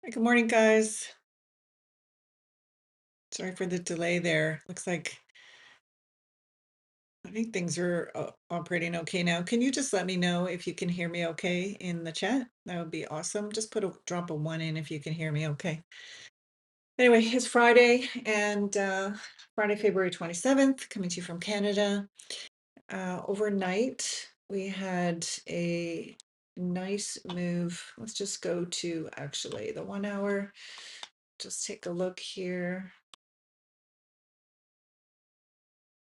Hey, good morning, guys. Sorry for the delay there. Looks like I think things are operating okay now. Can you just let me know if you can hear me okay in the chat? That would be awesome. Just put a drop of one in if you can hear me okay. Anyway, it's Friday and Friday, February 27th, coming to you from Canada. Overnight, we had a nice move. Let's just go to actually the 1 hour. Just take a look here.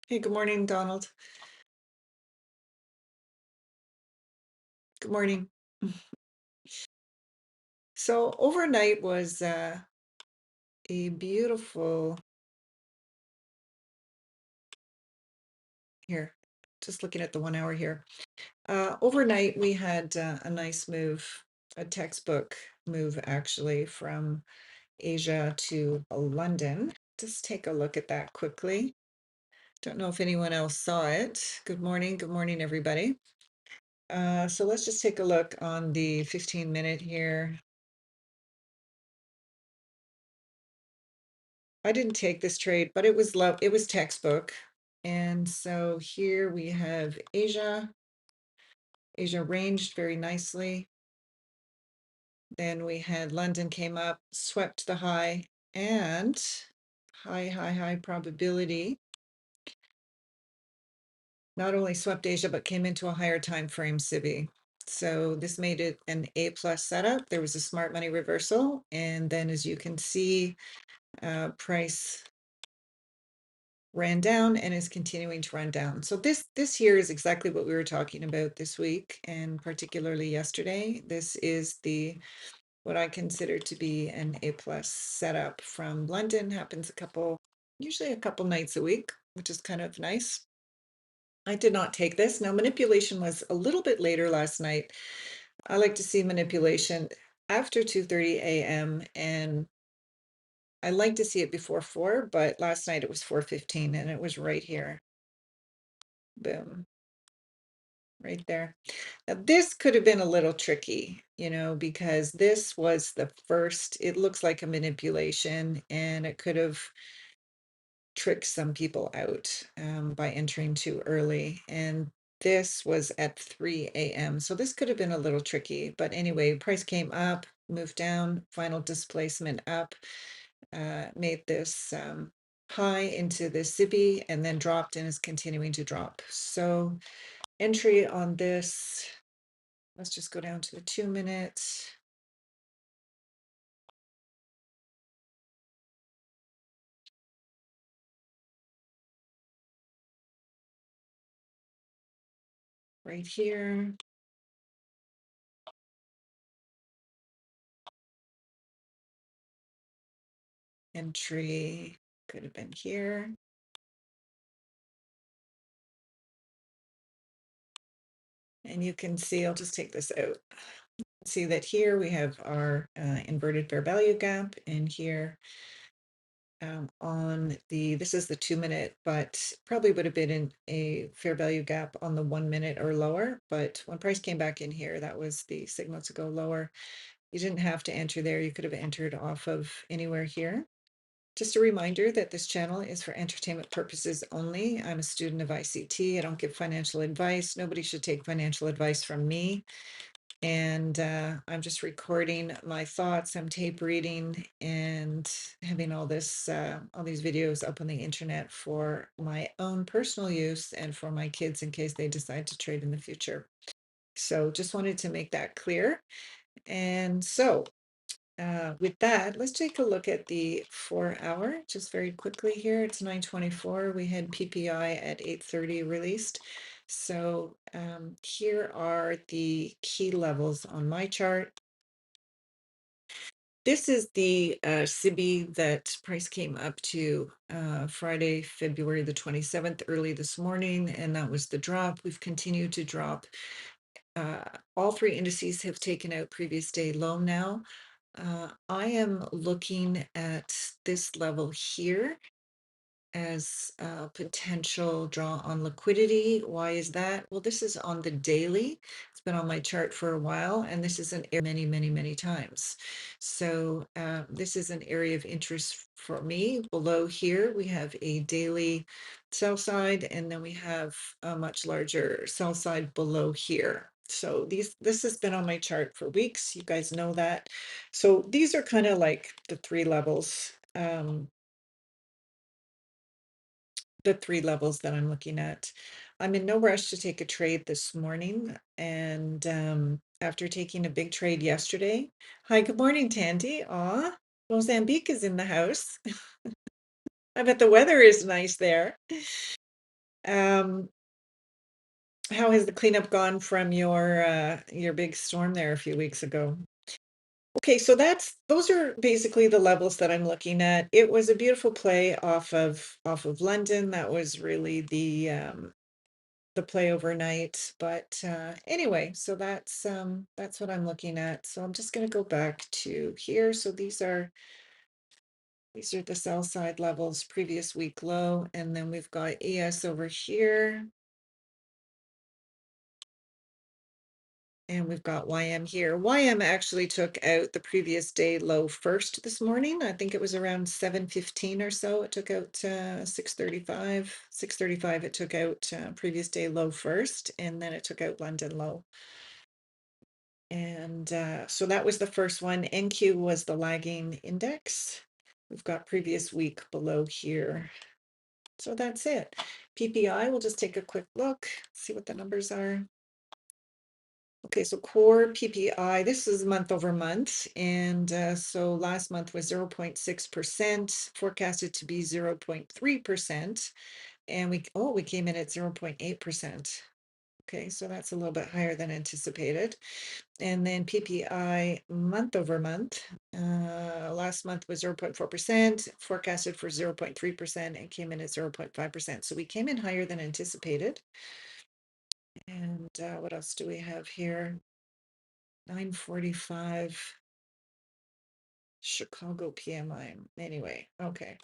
Hey, good morning, Donald. Good morning. So overnight was a beautiful here. Just looking at the 1 hour here. Overnight we had a nice move, a textbook move actually from Asia to London. Just take a look at that quickly. Don't know if anyone else saw it. Good morning, everybody. So let's just take a look on the 15-minute here. I didn't take this trade, but it was textbook. And so here we have Asia. Asia ranged very nicely. Then we had London came up, swept the high, and high probability. Not only swept Asia, but came into a higher time frame SIBI. So this made it an A+ setup. There was a smart money reversal. And then as you can see, price ran down and is continuing to run down. So this here is exactly what we were talking about this week and particularly yesterday. This is the what I consider to be an A+ setup from London. Happens usually a couple nights a week, which is kind of nice. I did not take this. Now manipulation was a little bit later last night. I like to see manipulation after 2:30 a.m. and I like to see it before 4, but last night it was 4:15 and it was right here. Boom, right there. Now, this could have been a little tricky, because this was the first, it looks like a manipulation and it could have tricked some people out by entering too early. And this was at 3 a.m. So this could have been a little tricky. But anyway, price came up, moved down, final displacement up, made this high into the SIBI and then dropped and is continuing to drop. So entry on this, let's just go down to the 2 minutes. Right here. Entry could have been here. And you can see, I'll just take this out. See that here we have our inverted fair value gap, and here this is the 2 minute, but probably would have been in a fair value gap on the 1 minute or lower. But when price came back in here, that was the signal to go lower. You didn't have to enter there. You could have entered off of anywhere here. Just a reminder that this channel is for entertainment purposes only. I'm a student of ICT. I don't give financial advice. Nobody should take financial advice from me. And I'm just recording my thoughts. I'm tape reading and having all these videos up on the internet for my own personal use and for my kids in case they decide to trade in the future. So just wanted to make that clear. And so with that, let's take a look at the 4 hour just very quickly here. It's 9:24. We had PPI at 8:30 released. So here are the key levels on my chart. This is the SIBI that price came up to Friday, February the 27th, early this morning, and that was the drop. We've continued to drop. All three indices have taken out previous day low now. I am looking at this level here as a potential draw on liquidity. Why is that? Well, this is on the daily. It's been on my chart for a while, and this is an area many, many, many times. So this is an area of interest for me. Below here, we have a daily sell side, and then we have a much larger sell side below here. So this has been on my chart for weeks. You guys know that. So these are kind of like the three levels. The three levels that I'm looking at. I'm in no rush to take a trade this morning. And after taking a big trade yesterday, hi, good morning, Tandy. Aw, Mozambique is in the house. I bet the weather is nice there. Um, how has the cleanup gone from your big storm there a few weeks ago? Okay, so those are basically the levels that I'm looking at. It was a beautiful play off of London. That was really the play overnight. But anyway, so that's what I'm looking at. So I'm just going to go back to here. So these are the sell side levels, previous week low, and then we've got ES over here. And we've got YM here. YM actually took out the previous day low first this morning. I think it was around 7:15 or so. It took out 6:35. 6:35 it took out previous day low first, and then it took out London low. And so that was the first one. NQ was the lagging index. We've got previous week below here. So that's it. PPI, we'll just take a quick look, see what the numbers are. Okay, so core PPI, this is month over month. And so last month was 0.6%, forecasted to be 0.3%. And we came in at 0.8%. Okay, so that's a little bit higher than anticipated. And then PPI month over month, last month was 0.4%, forecasted for 0.3%, and came in at 0.5%. So we came in higher than anticipated. And what else do we have here? 9:45 Chicago PMI. Anyway, okay.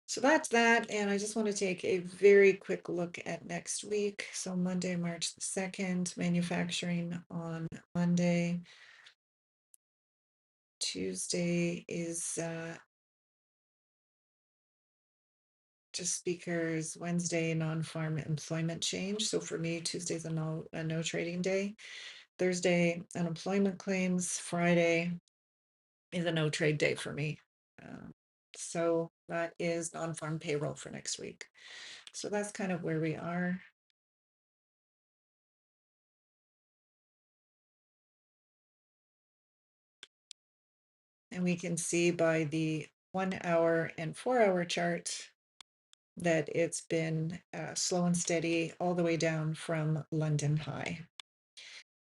So that's that. And I just want to take a very quick look at next week. So Monday, March the 2nd, manufacturing on Monday. Tuesday is just speakers. Wednesday, non-farm employment change. So for me, Tuesday's a no trading day. Thursday, unemployment claims. Friday is a no trade day for me. So that is non-farm payroll for next week. So that's kind of where we are. And we can see by the 1 hour and 4 hour chart that it's been slow and steady all the way down from London high.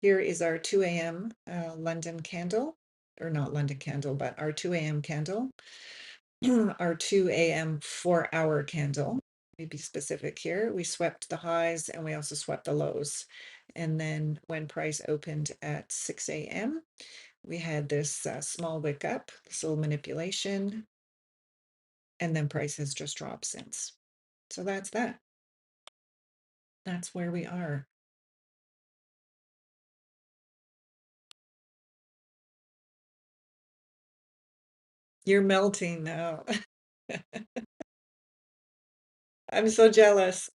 Here is our 2 a.m. London candle, or not London candle, but our 2 a.m. candle, our 2 a.m. 4-hour candle. Let me be specific here. We swept the highs and we also swept the lows. And then when price opened at 6 a.m., we had this small wick up, this little manipulation, and then price has just dropped since. So that's that. That's where we are. You're melting now. I'm so jealous.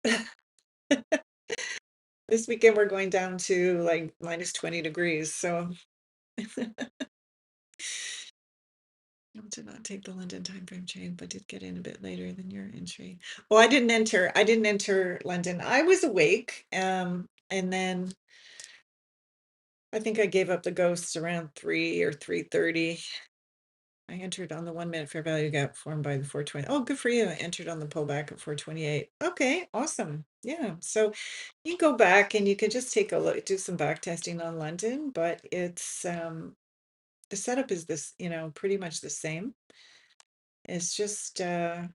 This weekend we're going down to like minus 20 degrees. So I did not take the London timeframe chain, but did get in a bit later than your entry. Well, I didn't enter London. I was awake. And then I think I gave up the ghosts around 3 or 3:30. I entered on the 1 minute fair value gap formed by the 420. Oh, good for you. I entered on the pullback at 428. Okay, awesome. Yeah. So you go back and you can just take a look, do some back testing on London, but it's the setup is this, pretty much the same. It's just as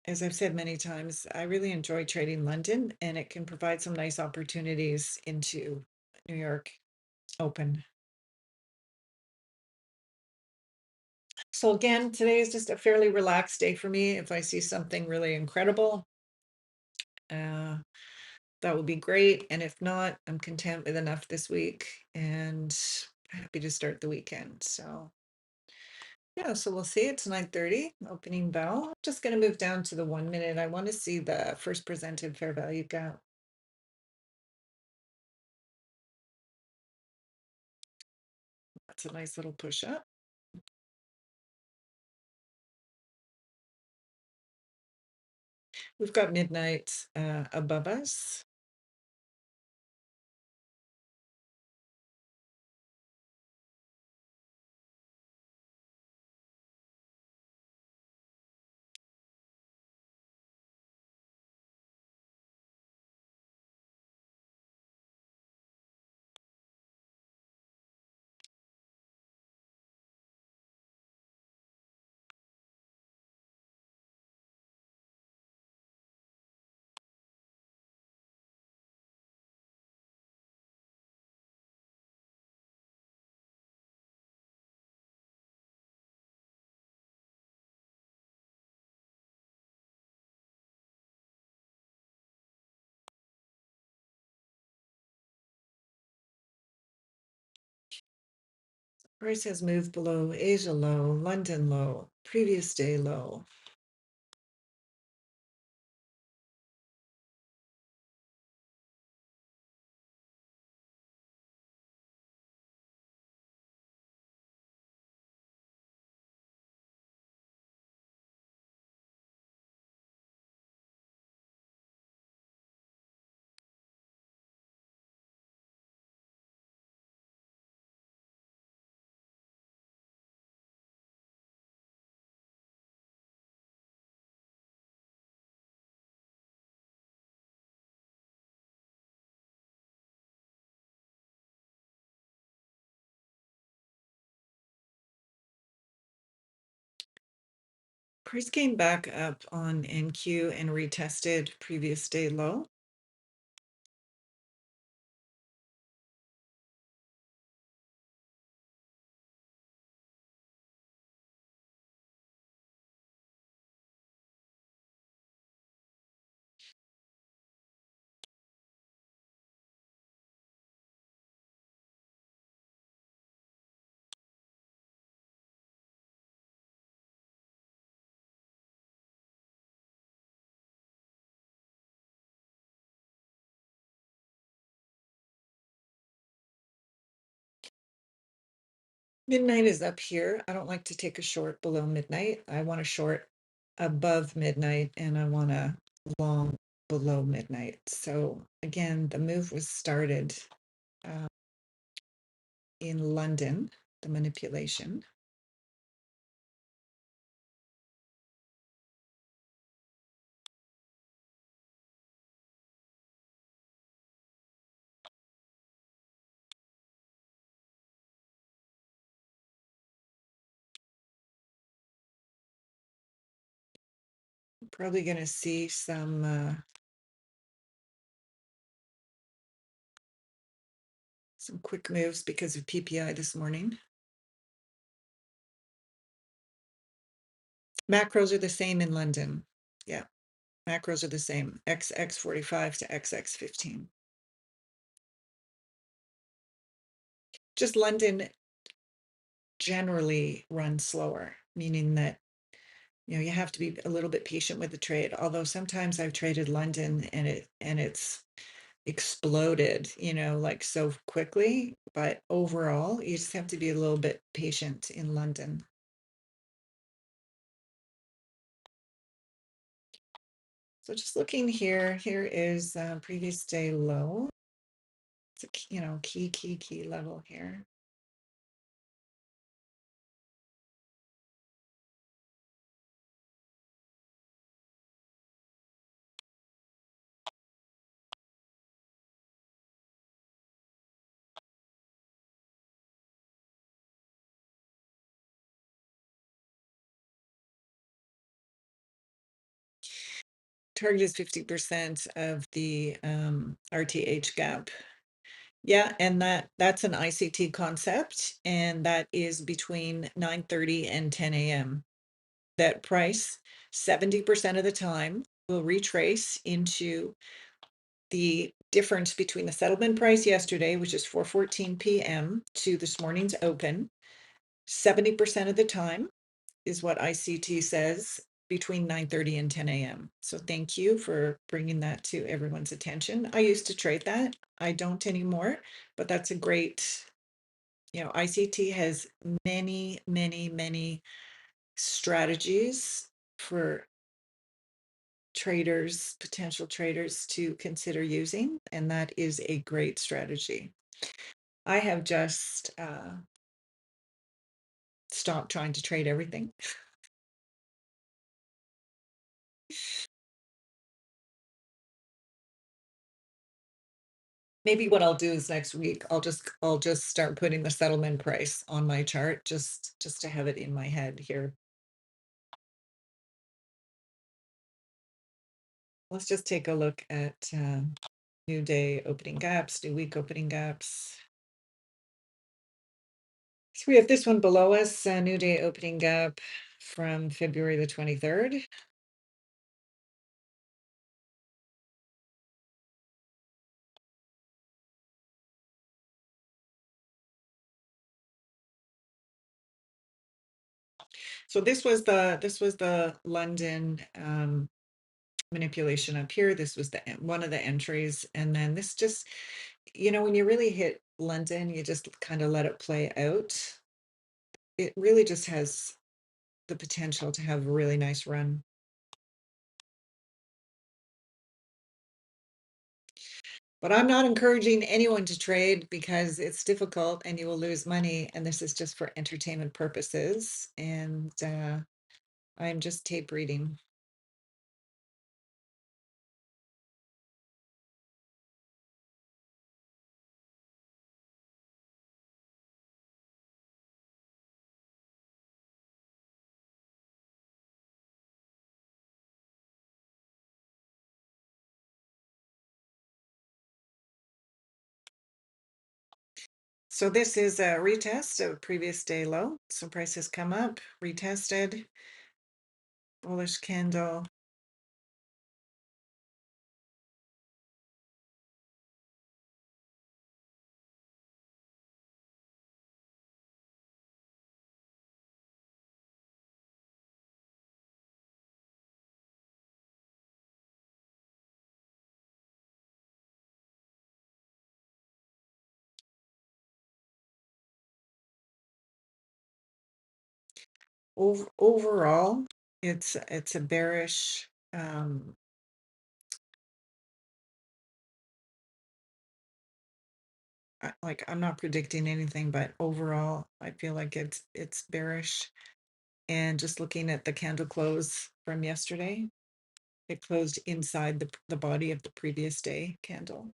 I've said many times, I really enjoy trading London and it can provide some nice opportunities into New York open. So again, today is just a fairly relaxed day for me. If I see something really incredible, uh, that would be great. And if not, I'm content with enough this week and happy to start the weekend. So yeah, so we'll see. It's 9:30, opening bell. Just going to move down to the 1 minute. I want to see the first presented fair value gap. That's a nice little push up. We've got midnight above us. Price has moved below Asia low, London low, previous day low. Price came back up on NQ and retested previous day low. Midnight is up here. I don't like to take a short below midnight. I want a short above midnight and I want a long below midnight. So again, the move was started uh, in London, the manipulation. Probably going to see some quick moves because of PPI this morning. Macros are the same in London. Yeah, macros are the same. XX45 to XX15. Just London generally runs slower, meaning that you have to be a little bit patient with the trade. Although sometimes I've traded London and it's exploded, like so quickly. But overall, you just have to be a little bit patient in London. So just looking here, here is previous day low. It's a key level here. Target is 50% of the RTH gap. Yeah, and that's an ICT concept, and that is between 9:30 and 10 a.m. That price, 70% of the time, will retrace into the difference between the settlement price yesterday, which is 4:14 p.m., to this morning's open. 70% of the time is what ICT says between 9:30 and 10 a.m. So thank you for bringing that to everyone's attention. I used to trade that. I don't anymore, but that's a great, ICT has many, many, many strategies for traders, potential traders to consider using, and that is a great strategy. I have just stopped trying to trade everything. Maybe what I'll do is next week I'll just start putting the settlement price on my chart just to have it in my head here. Let's just take a look at new day opening gaps, new week opening gaps. So we have this one below us, new day opening gap from February the 23rd. So this was the London manipulation up here. This was the one of the entries, and then this just, when you really hit London, you just kind of let it play out. It really just has the potential to have a really nice run. But I'm not encouraging anyone to trade because it's difficult and you will lose money. And this is just for entertainment purposes. And I'm just tape reading. So this is a retest of previous day low. So prices come up, retested, bullish candle. Overall, it's a bearish. Like I'm not predicting anything, but overall, I feel like it's bearish. And just looking at the candle close from yesterday, it closed inside the body of the previous day candle.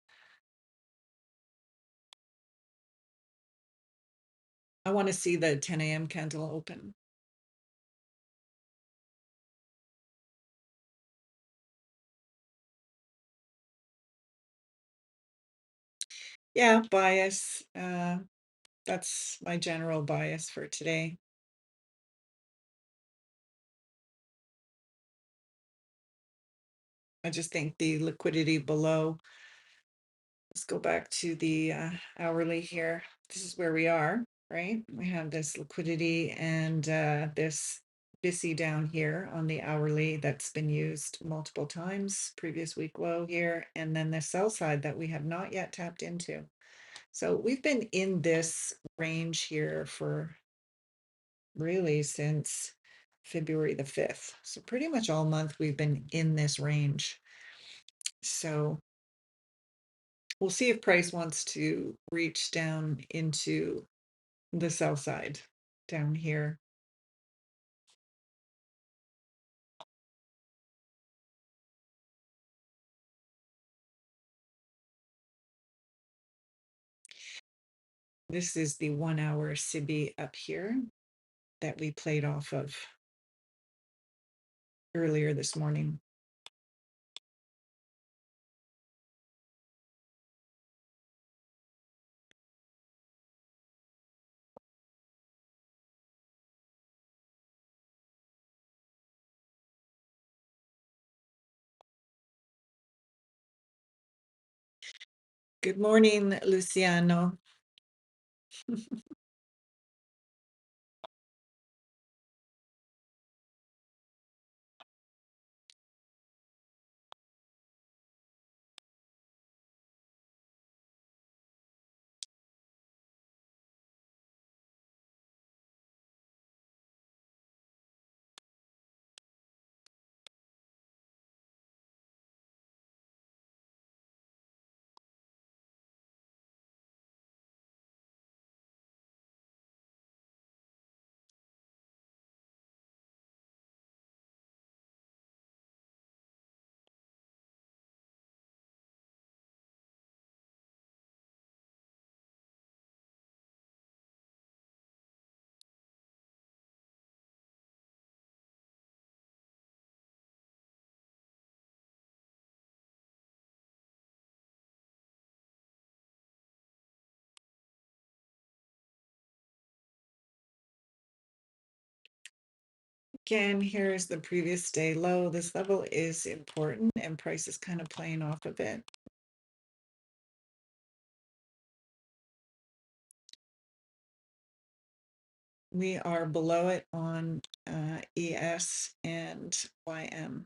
I want to see the 10 a.m. candle open. Yeah, bias. That's my general bias for today. I just think the liquidity below. Let's go back to the hourly here. This is where we are, right? We have this liquidity and this BISI down here on the hourly that's been used multiple times, previous week low here, and then the sell side that we have not yet tapped into. So we've been in this range here for really since February the 5th. So pretty much all month we've been in this range. So we'll see if price wants to reach down into the sell side down here. This is the 1 hour SIBI up here that we played off of earlier this morning. Good morning, Luciano. Again, here's the previous day low. This level is important and price is kind of playing off of it. We are below it on ES and YM.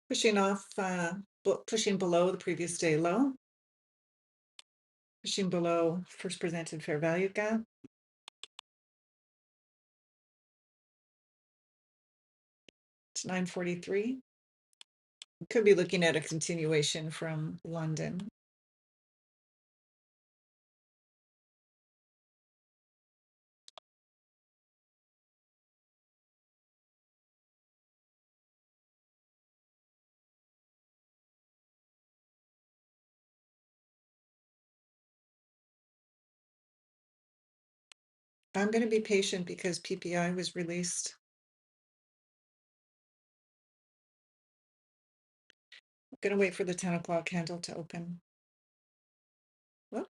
Pushing off, pushing below the previous day low, pushing below first presented fair value gap. It's 943. Could be looking at a continuation from London. I'm going to be patient because PPI was released. I'm going to wait for the 10 o'clock candle to open. Well,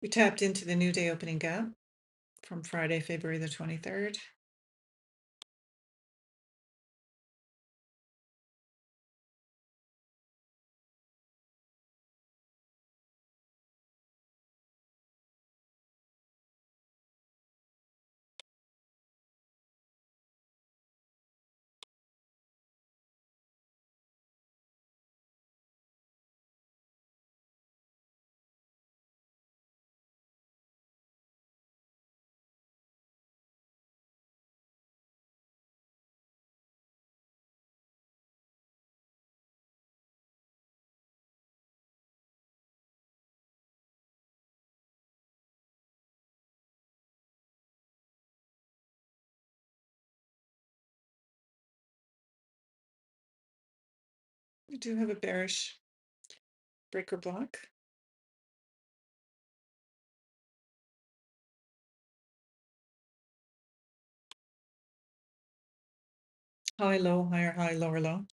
we tapped into the new day opening gap from Friday, February the 23rd. We do have a bearish breaker block. High, low, higher, high, lower, low.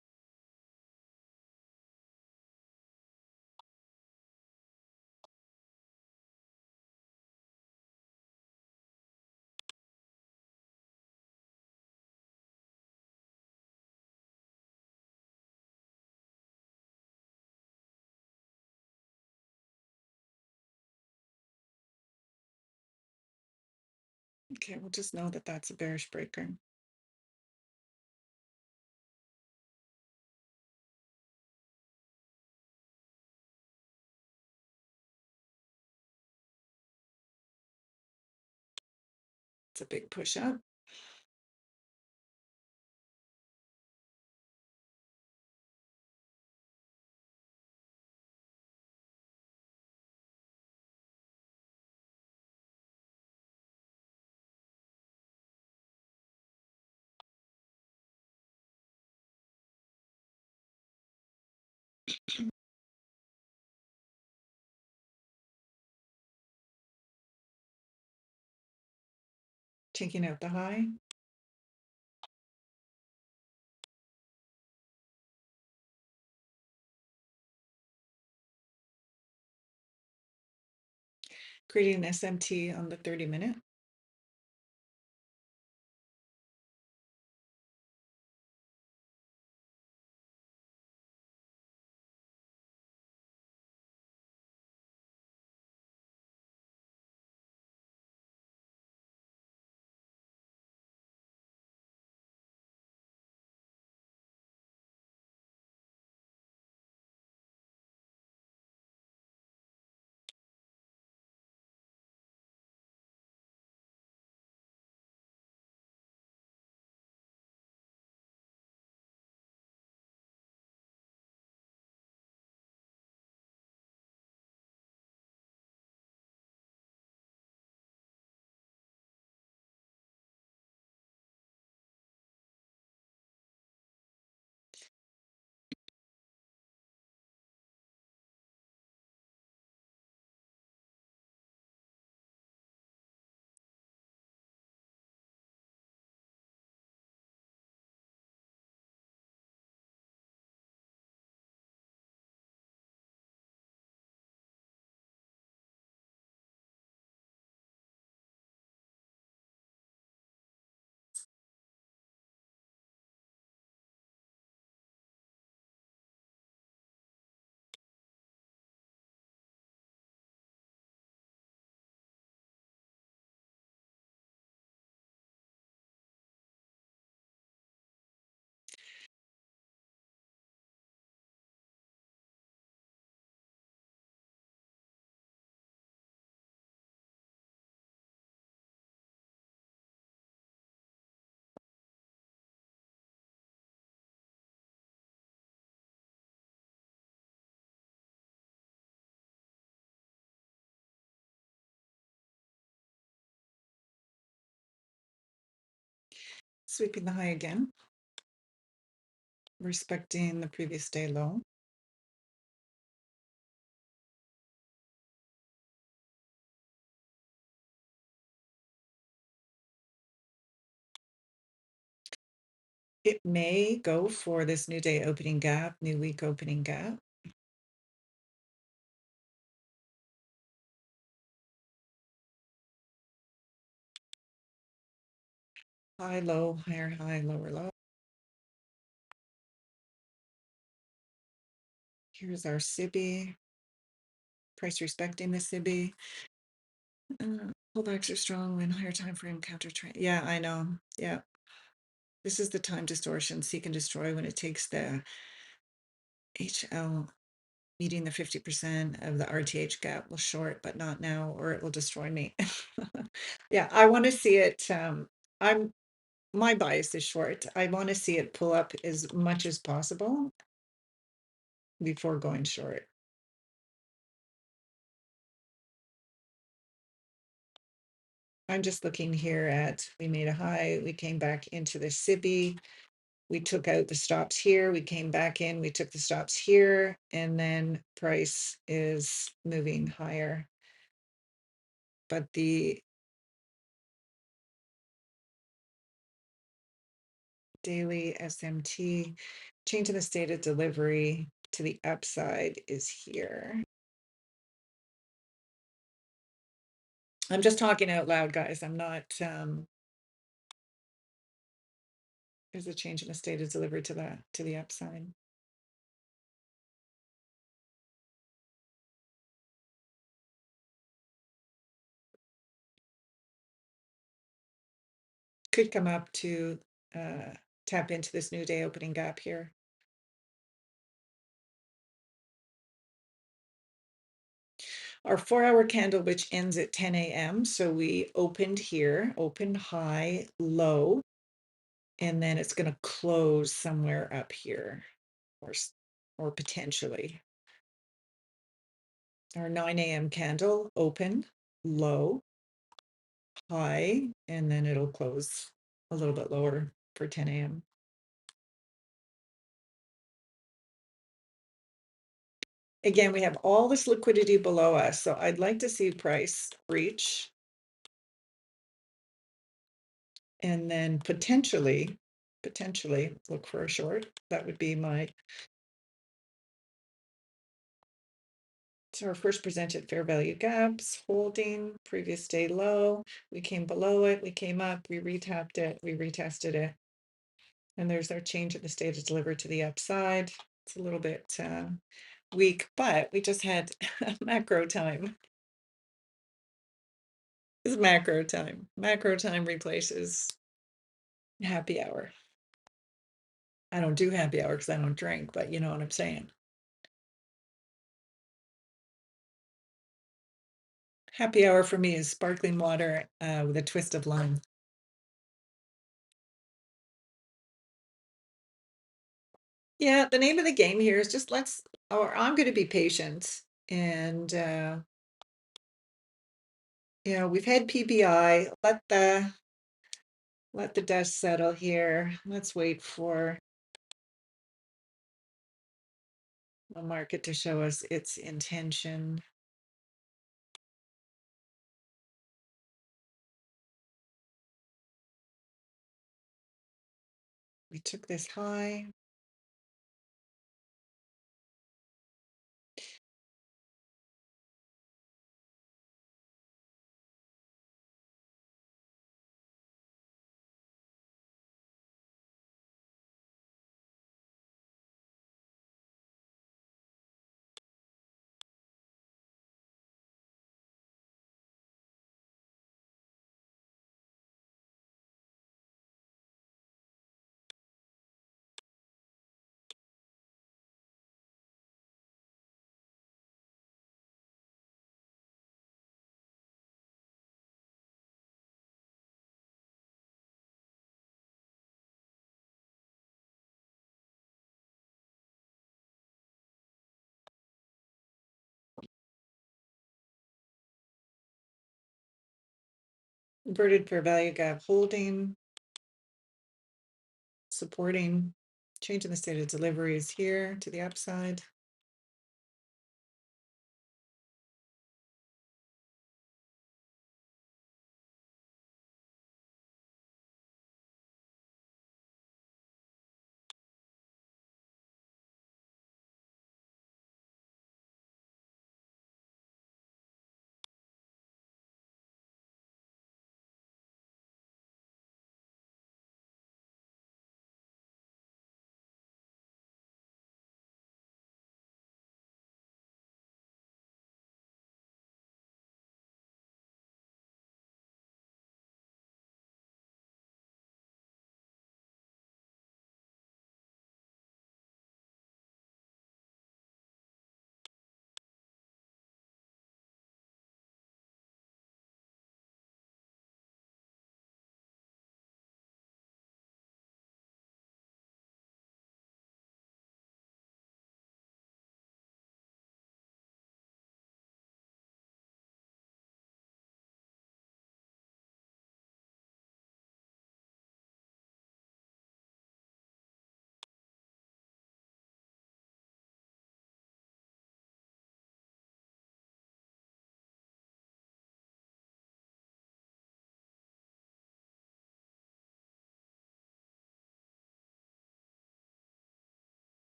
Okay, we'll just know that that's a bearish breaker. It's a big push up. Taking out the high. Creating an SMT on the 30-minute. Sweeping the high again, respecting the previous day low. It may go for this new day opening gap, new week opening gap. High, low, higher, high, lower, low. Here's our SIBI. Price respecting the SIBI. Pullbacks are strong when higher time frame counter trend. Yeah, I know. Yeah. This is the time distortion, seek and destroy, when it takes the HL meeting the 50% of the RTH gap will short, but not now, or it will destroy me. Yeah, I want to see it. My bias is short. I want to see it pull up as much as possible before going short. I'm just looking here at, we made a high, we came back into the SIBI. we took out the stops here, we came back in, we took the stops here, and then price is moving higher. But the daily SMT, change in the state of delivery to the upside is here. I'm just talking out loud, guys. I'm not, there's a change in the state of delivery to the upside. Could come up to tap into this new day opening gap here. Our 4-hour candle, which ends at 10 a.m. So we opened here, opened high, low, and then it's going to close somewhere up here, or potentially. Our 9 a.m. candle, open, low, high, and then it'll close a little bit lower for 10 a.m. Again, we have all this liquidity below us, so I'd like to see price reach and then potentially look for a short. That would be my, so our first presented fair value gaps, holding, previous day low, we came below it, we came up, we retapped it, we retested it. And there's our change of the state of delivery to the upside. It's a little bit weak, but we just had macro time. This is macro time. Macro time replaces happy hour. I don't do happy hour because I don't drink, but you know what I'm saying. Happy hour for me is sparkling water with a twist of lime. Yeah, the name of the game here is just or I'm going to be patient. And, you know, we've had PBI, let the dust settle here. Let's wait for the market to show us its intention. We took this high. Inverted fair value gap holding, supporting, changing the state of delivery is here to the upside.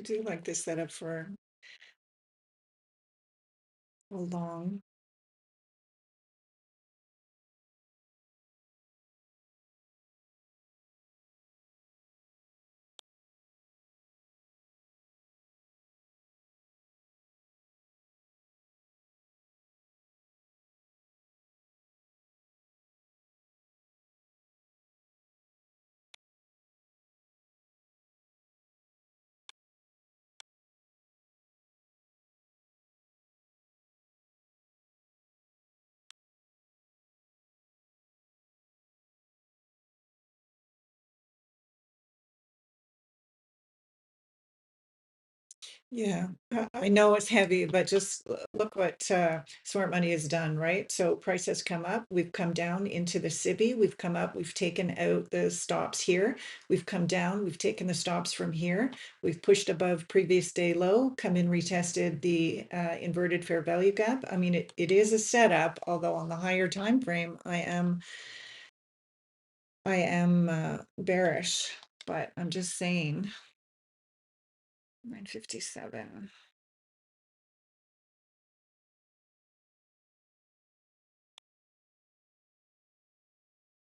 do like this setup for a long. Yeah, I know it's heavy, but just look what smart money has done, right? So price has come up, we've come down into the civvy, we've come up, we've taken out the stops here, we've come down, we've taken the stops from here, we've pushed above previous day low, come in, retested the inverted fair value gap. I mean, it is a setup, although on the higher time frame, I am bearish, but I'm just saying 957.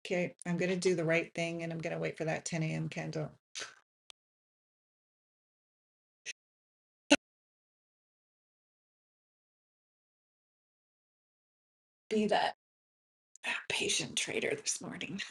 Okay, I'm gonna do the right thing and I'm gonna wait for that 10 a.m. candle. Be that patient trader this morning.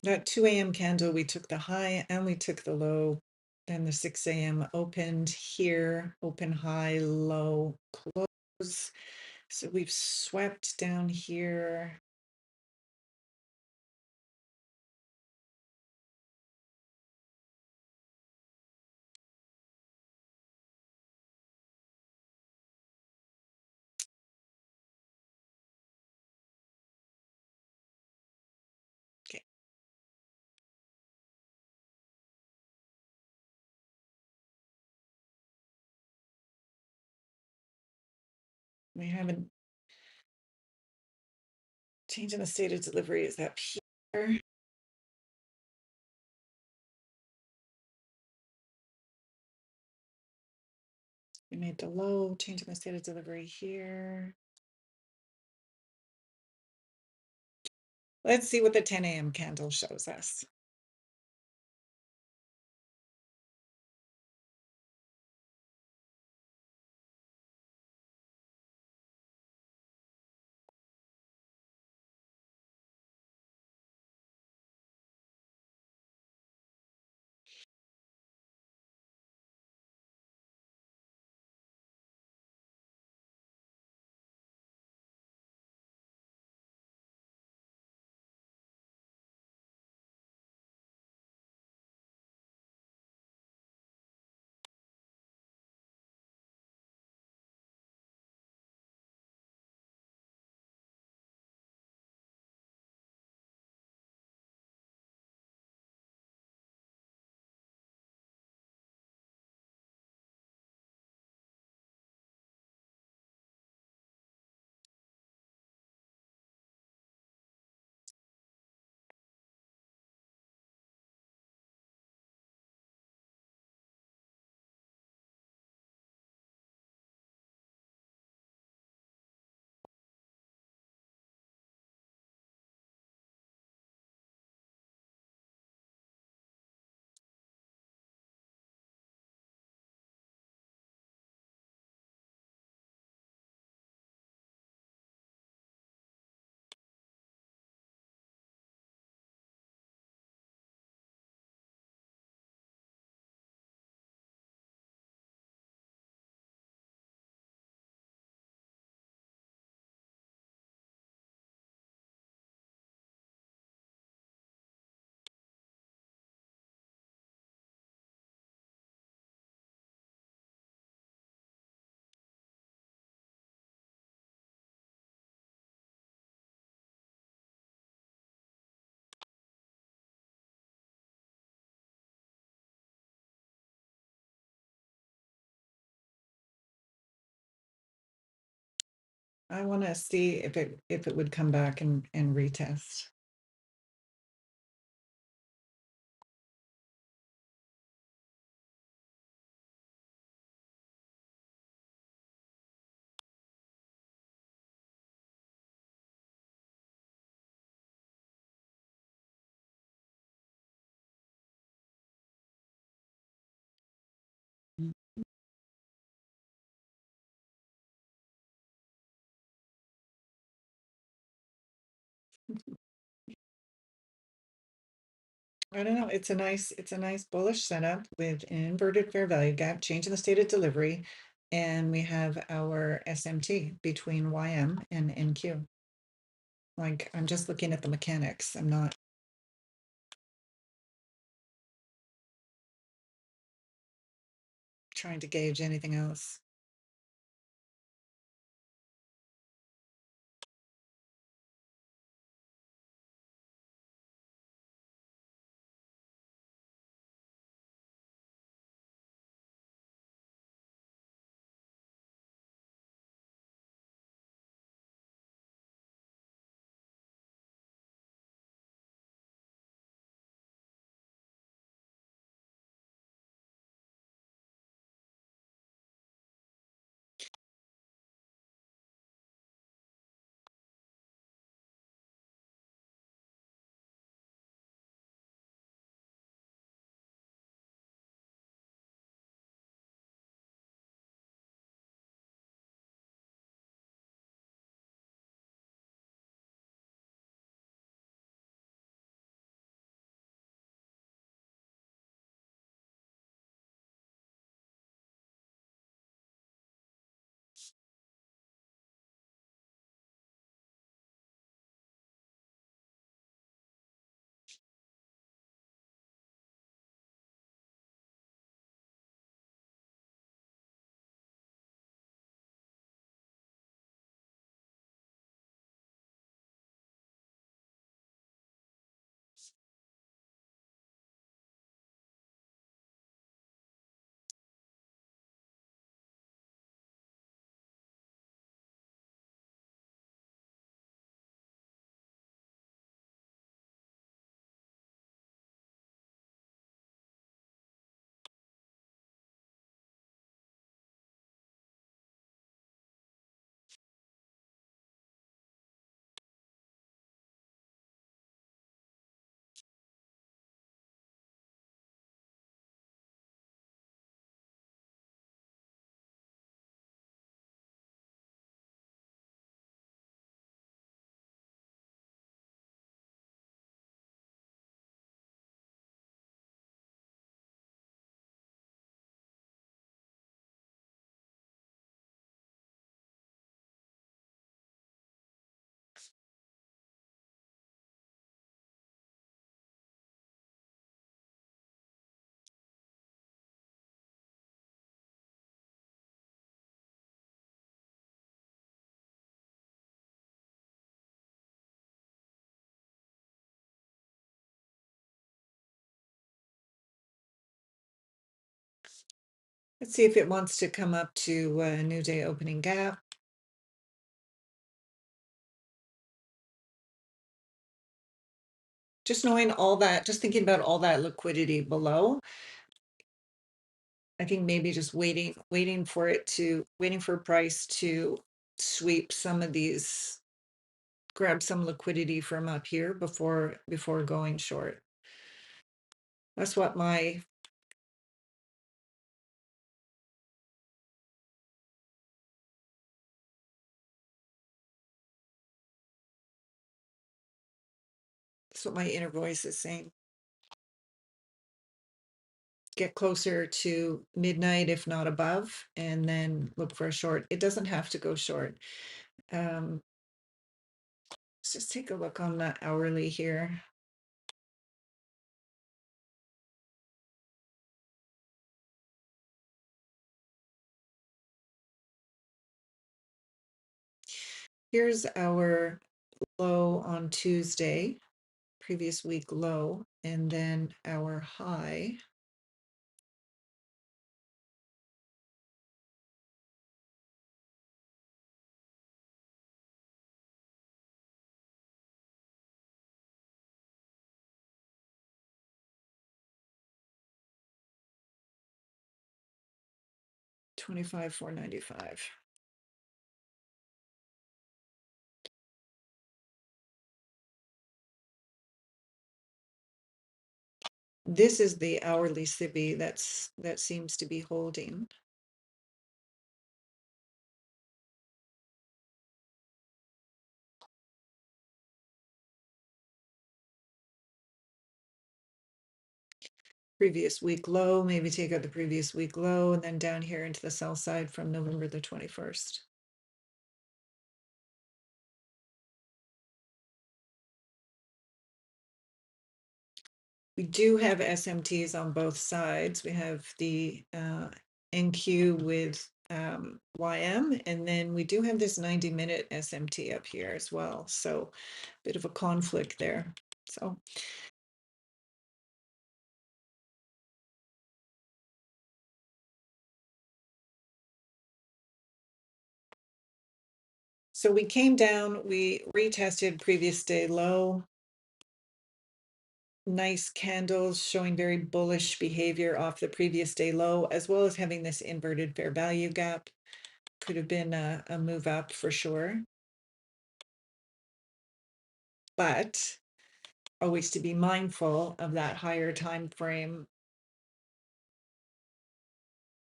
That 2 a.m. candle, we took the high and we took the low. Then the 6 a.m. opened here, open high, low, close. So we've swept down here. Okay, we haven't changing the state of delivery is up here. We made the low, changing the state of delivery here. Let's see what the 10 a.m. candle shows us. I want to see if it would come back and retest. I don't know. It's a nice bullish setup with an inverted fair value gap, change in the state of delivery, and we have our SMT between YM and NQ. Like, I'm just looking at the mechanics. I'm not trying to gauge anything else. Let's see if it wants to come up to a new day opening gap. Just knowing all that, just thinking about all that liquidity below, I think maybe just waiting for price to sweep some of these, grab some liquidity from up here before going short. That's what my inner voice is saying. Get closer to midnight, if not above, and then look for a short. It doesn't have to go short. Let's just take a look on the hourly here. Here's our low on Tuesday, previous week low, and then our high. 25,495. This is the hourly SIBI that seems to be holding. Previous week low, maybe take out the previous week low, and then down here into the sell side from November the 21st. We do have SMTs on both sides. We have the NQ with YM, and then we do have this 90-minute SMT up here as well. So a bit of a conflict there. So we came down, we retested previous day low. Nice candles showing very bullish behavior off the previous day low, as well as having this inverted fair value gap. Could have been a move up for sure. But always to be mindful of that higher time frame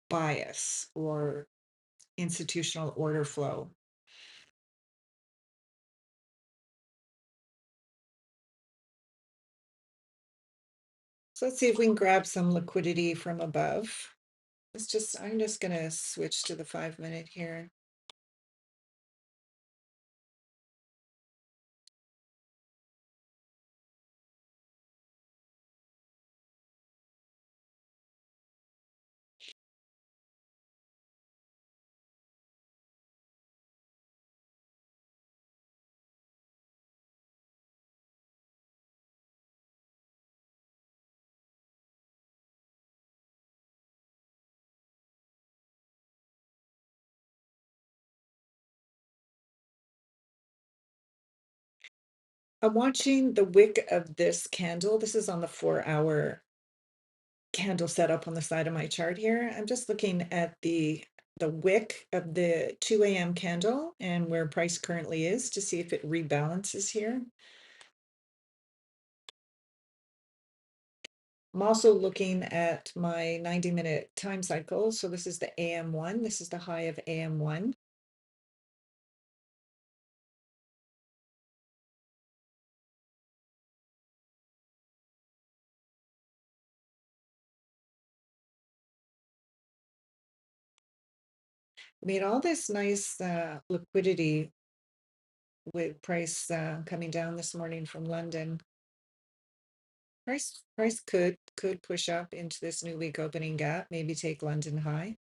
bias or institutional order flow. So let's see if we can grab some liquidity from above. I'm just gonna switch to the 5-minute here. I'm watching the wick of this candle. This is on the 4-hour candle set up on the side of my chart here. I'm just looking at the wick of the 2 a.m. candle and where price currently is to see if it rebalances here. I'm also looking at my 90-minute time cycle. So this is the AM1. This is the high of AM1. Made all this nice liquidity with price coming down this morning from London. Price could push up into this new week opening gap, maybe take London high.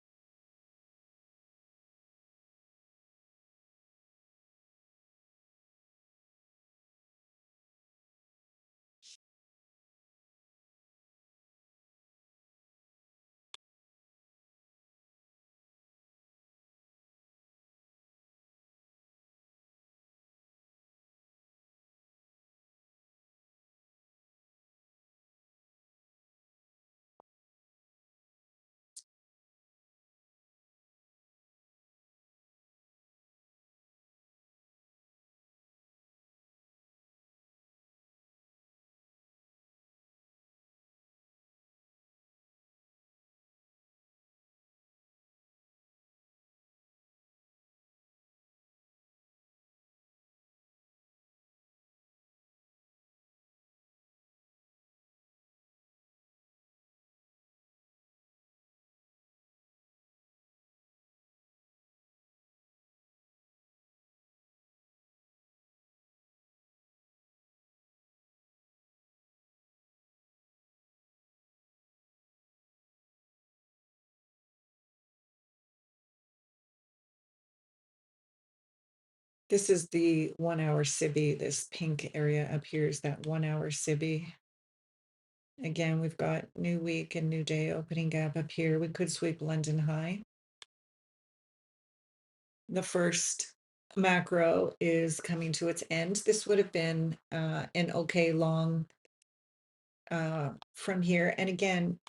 This is the 1-hour SIBI. This pink area up here is that 1-hour SIBI. Again, we've got new week and new day opening gap up here. We could sweep London high. The first macro is coming to its end. This would have been an okay long from here. And again,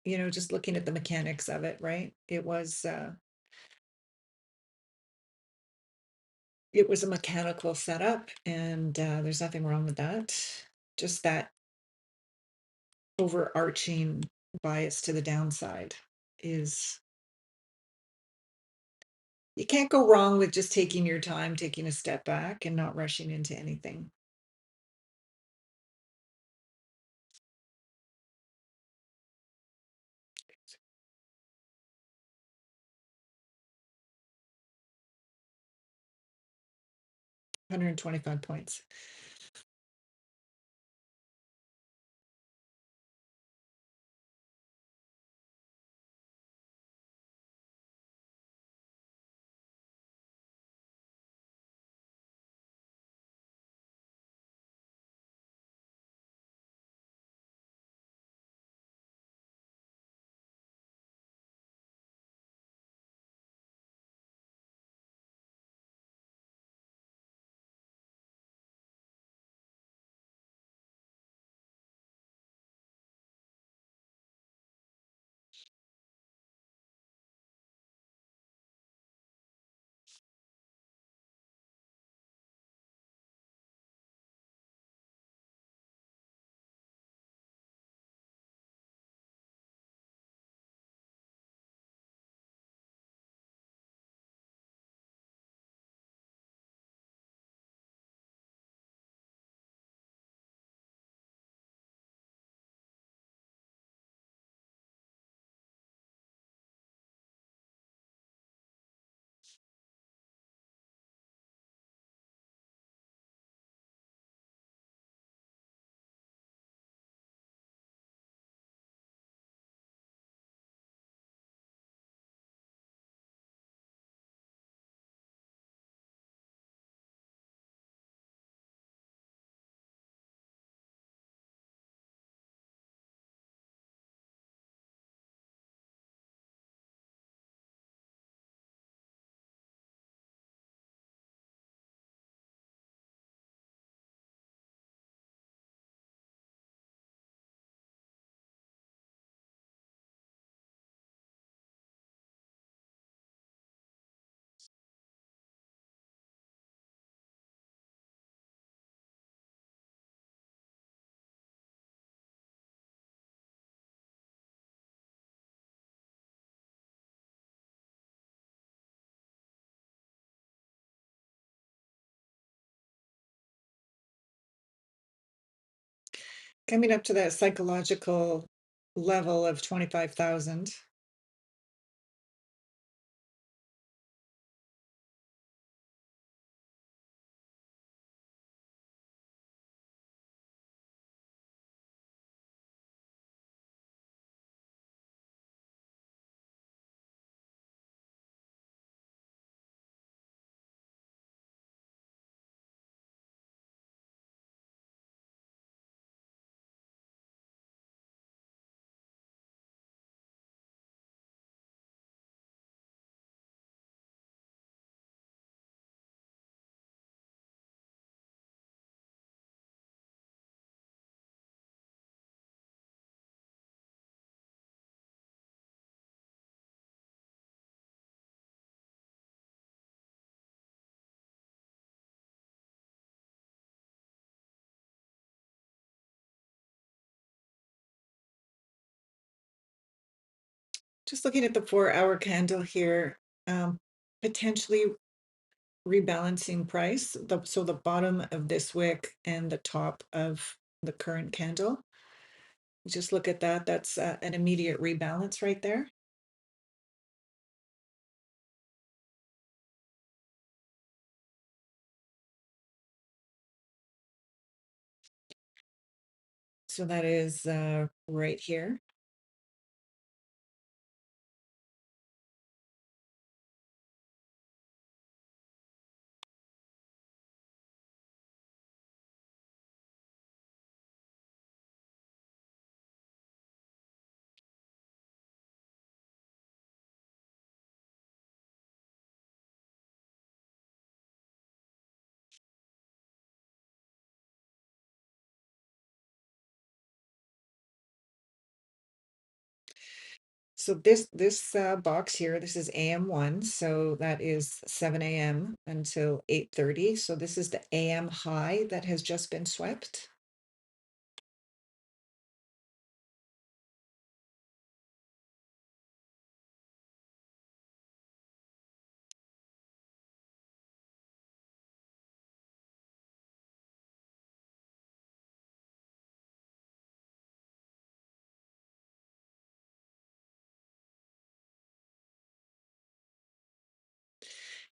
just looking at the mechanics of it, right? It was a mechanical setup, and there's nothing wrong with that. Just that overarching bias to the downside is, you can't go wrong with just taking your time, taking a step back and not rushing into anything. Hundred and 25 points. Coming up to that psychological level of 25,000. Just looking at the 4-hour candle here, potentially rebalancing price, so the bottom of this wick and the top of the current candle. Just look at that. That's an immediate rebalance right there. So that is right here. so this box here, this is AM1, so that is 7 a.m. until 8:30. So this is the AM high that has just been swept.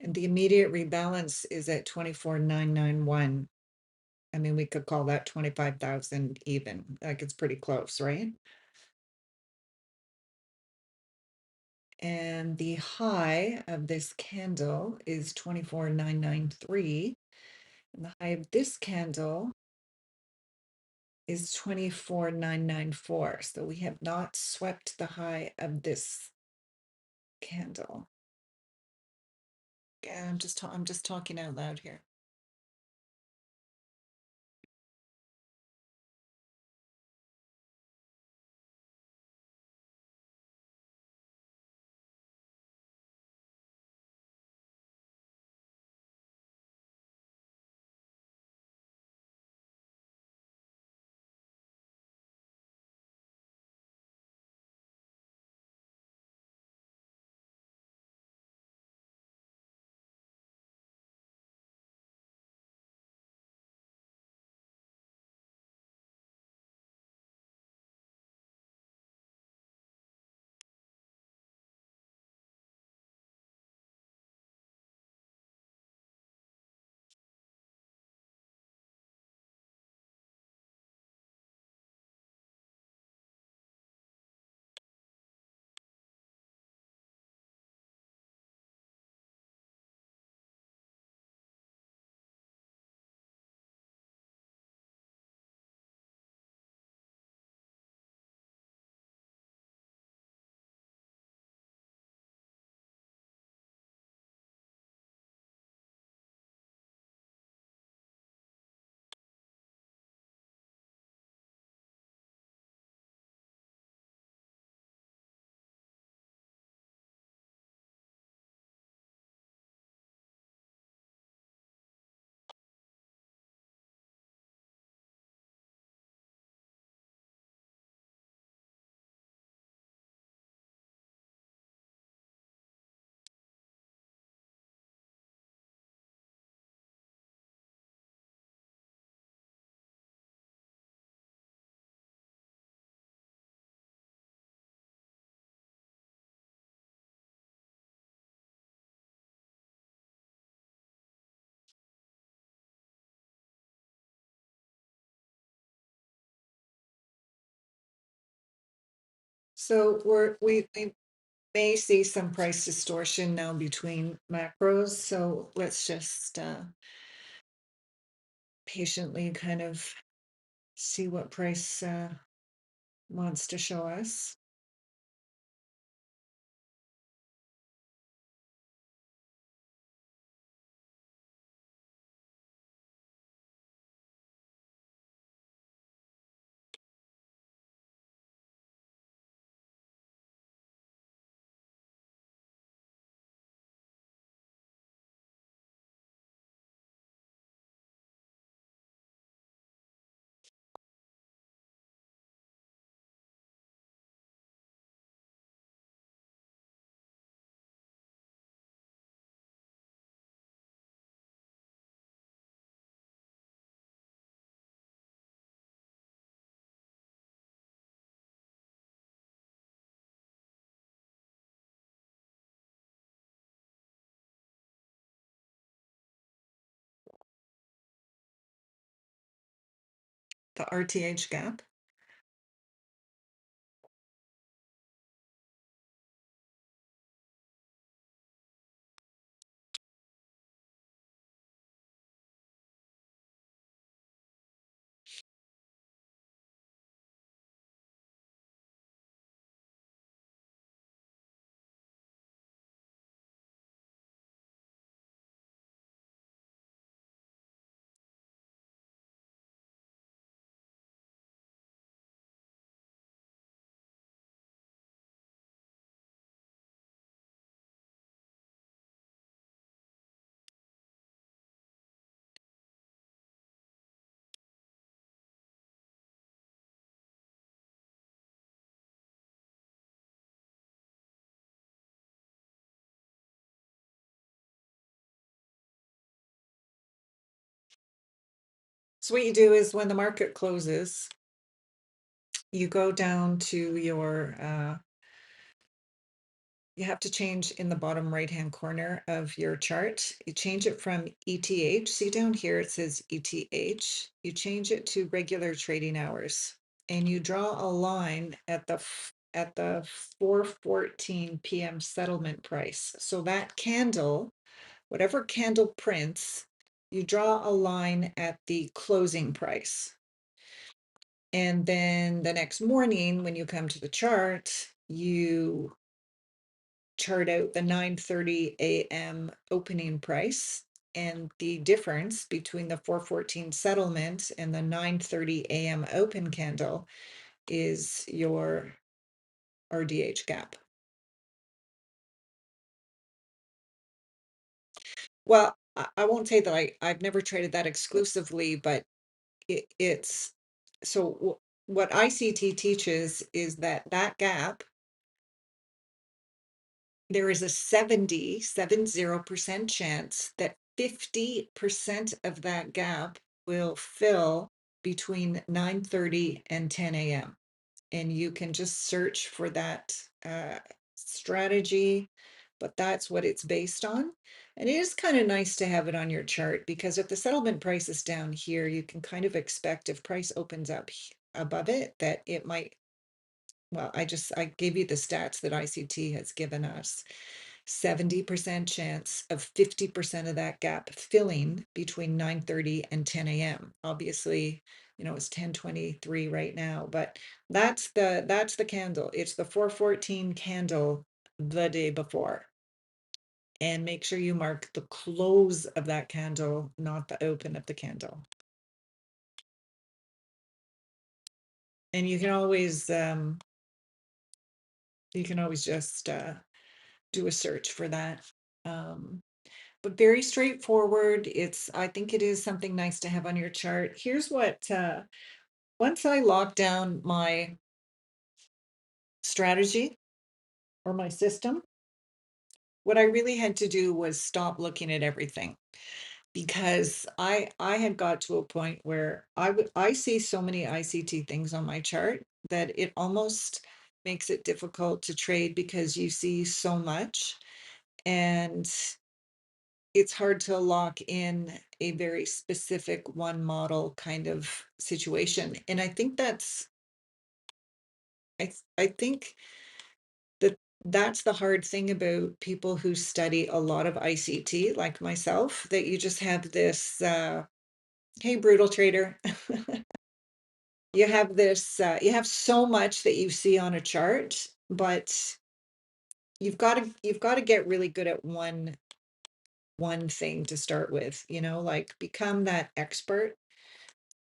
And the immediate rebalance is at 24,991. I mean, we could call that 25,000 even, like it's pretty close, right? And the high of this candle is 24,993. And the high of this candle is 24,994. So we have not swept the high of this candle. Yeah, I'm just talking out loud here. So we may see some price distortion now between macros. So let's just patiently kind of see what price wants to show us. The RTH gap. So what you do is when the market closes, you go down to your, you have to change in the bottom right-hand corner of your chart. You change it from ETH. See down here, it says ETH. You change it to regular trading hours, and you draw a line at the 4:14 p.m. settlement price. So that candle, whatever candle prints, you draw a line at the closing price. And then the next morning, when you come to the chart, you chart out the 9:30 a.m. opening price, and the difference between the 4:14 settlement and the 9:30 a.m. open candle is your RDH gap. Well, I won't say that I've never traded that exclusively, but it's so what ICT teaches is that that gap, there is a 70% chance that 50% of that gap will fill between 9:30 and 10 a.m. And you can just search for that strategy, but that's what it's based on. And it is kind of nice to have it on your chart, because if the settlement price is down here, you can kind of expect if price opens up above it, that it might, well, I gave you the stats that ICT has given us. 70% chance of 50% of that gap filling between 9:30 and 10 a.m. Obviously, it's 10:23 right now, but that's the candle. It's the 4:14 candle the day before. And make sure you mark the close of that candle, not the open of the candle. And you can always just do a search for that. But very straightforward. I think it is something nice to have on your chart. Here's what, once I locked down my strategy or my system, what I really had to do was stop looking at everything, because I had got to a point where I see so many ICT things on my chart that it almost makes it difficult to trade, because you see so much, and it's hard to lock in a very specific one model kind of situation. And I think I think that that's the hard thing about people who study a lot of ICT, like myself, that you just have this, hey, brutal trader, you have this, you have so much that you see on a chart, but you've got to get really good at one thing to start with, like become that expert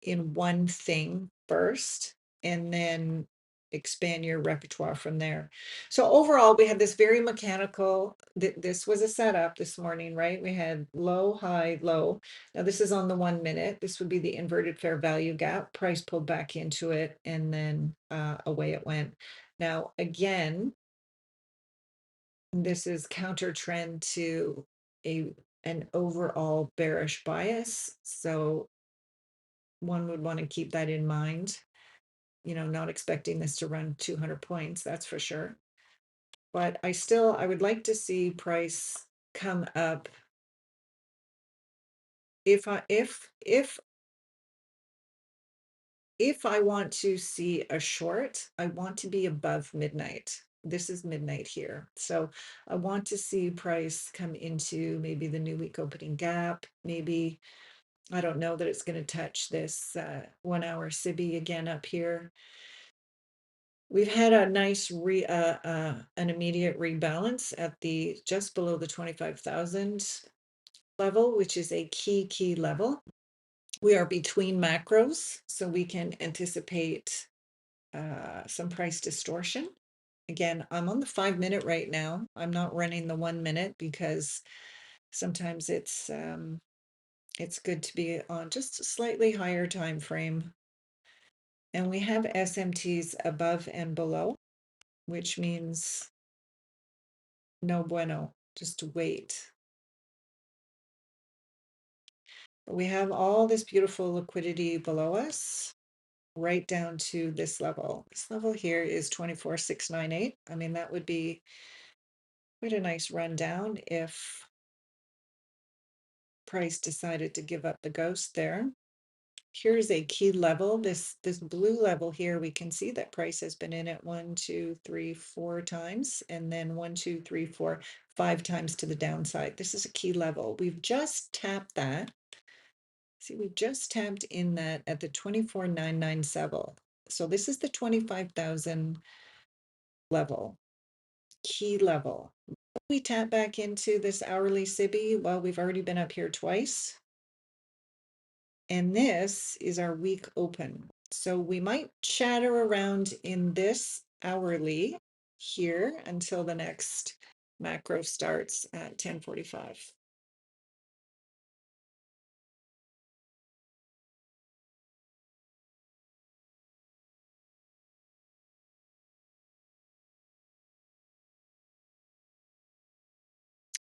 in one thing first, and then expand your repertoire from there. So overall, we had this very mechanical, this was a setup this morning, right? We had low, high, low. Now this is on the 1 minute. This would be the inverted fair value gap. Price pulled back into it, and then away it went. Now, again, this is counter trend to an overall bearish bias. So one would want to keep that in mind, not expecting this to run 200 points, that's for sure. But I would like to see price come up. If I want to see a short, I want to be above midnight. This is midnight here. So I want to see price come into maybe the new week opening gap. Maybe, I don't know that it's going to touch this 1 hour SIBI again up here. We've had a nice an immediate rebalance at the just below the 25,000 level, which is a key level. We are between macros, so we can anticipate some price distortion. Again, I'm on the 5 minute right now. I'm not running the 1 minute, because sometimes it's good to be on just a slightly higher time frame. And we have SMTs above and below, which means no bueno, just wait. But we have all this beautiful liquidity below us, right down to this level. This level here is 24,698. I mean, that would be quite a nice rundown if price decided to give up the ghost there. Here's a key level. This blue level here, we can see that price has been in it 1, 2, 3, 4 times, and then 1, 2, 3, 4, 5 times to the downside. This is a key level. We've just tapped that. See, we've just tapped in that at the 24,997. So this is the 25,000 level, key level. We tap back into this hourly SIBI. Well, we've already been up here twice. And this is our week open. So we might chatter around in this hourly here until the next macro starts at 10:45.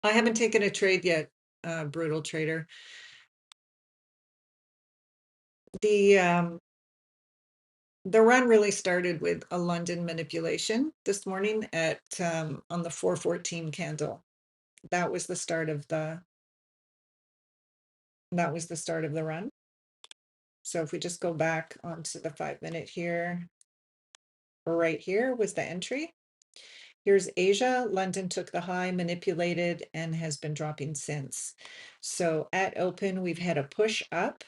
I haven't taken a trade yet, brutal trader. The run really started with a London manipulation this morning at on the 414 candle. That was the start of the run. So if we just go back onto the 5-minute here, right here was the entry. Here's Asia. London took the high, manipulated, and has been dropping since. So at open, we've had a push up,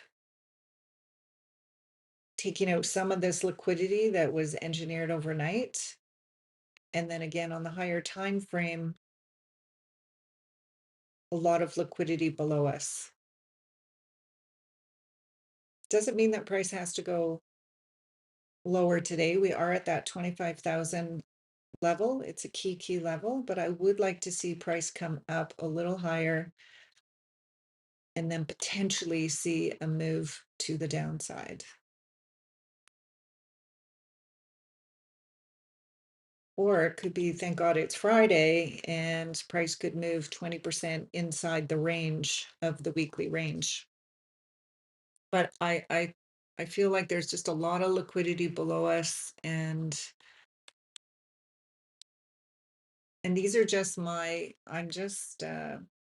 taking out some of this liquidity that was engineered overnight. And then again, on the higher time frame, a lot of liquidity below us. Doesn't mean that price has to go lower today. We are at that 25,000 level. It's a key level, but I would like to see price come up a little higher and then potentially see a move to the downside. Or it could be, thank God it's Friday, and price could move 20% inside the range of the weekly range. But I feel like there's just a lot of liquidity below us, and these are just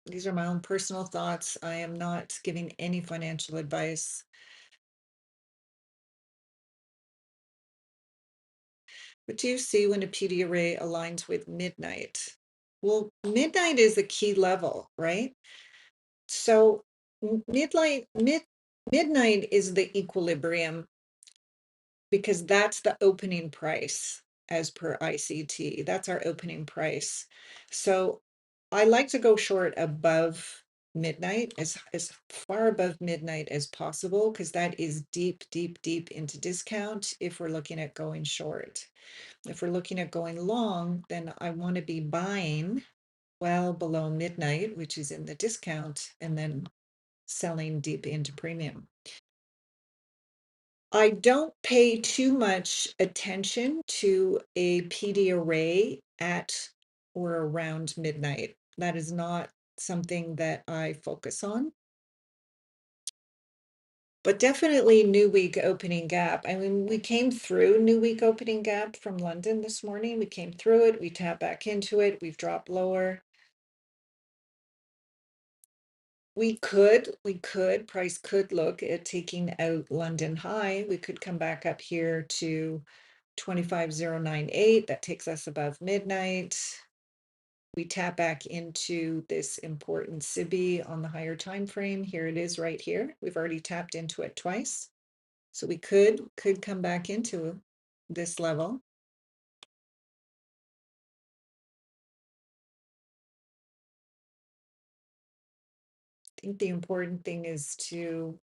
these are my own personal thoughts. I am not giving any financial advice. What do you see when a PD array aligns with midnight? Well, midnight is a key level, right? So midnight is the equilibrium because that's the opening price as per ICT. That's our opening price. So I like to go short above midnight, as far above midnight as possible, because that is deep into discount if we're looking at going short. If we're looking at going long, then I want to be buying well below midnight, which is in the discount, and then selling deep into premium. I don't pay too much attention to a PD array at or around midnight. That is not something that I focus on. But definitely new week opening gap. I mean, we came through new week opening gap from London this morning. We came through it. We tapped back into it. We've dropped lower. Price could look at taking out London high. We could come back up here to 25,098. That takes us above midnight. We tap back into this important SIBI on the higher time frame. Here it is right here. We've already tapped into it twice. So we could come back into this level. I think the important thing is to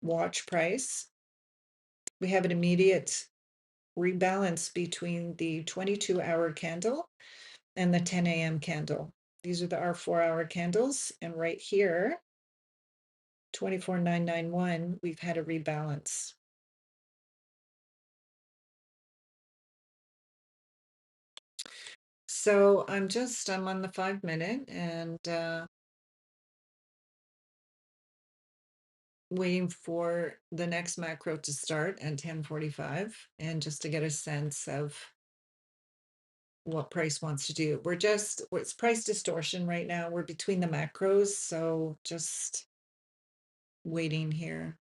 watch price. We have an immediate rebalance between the 22-hour candle and the 10 a.m. candle. These are our 4-hour candles. And right here, 24,991, we've had a rebalance. So I'm on the 5-minute, and waiting for the next macro to start at 10:45 and just to get a sense of what price wants to do. It's price distortion right now. We're between the macros, so just waiting here.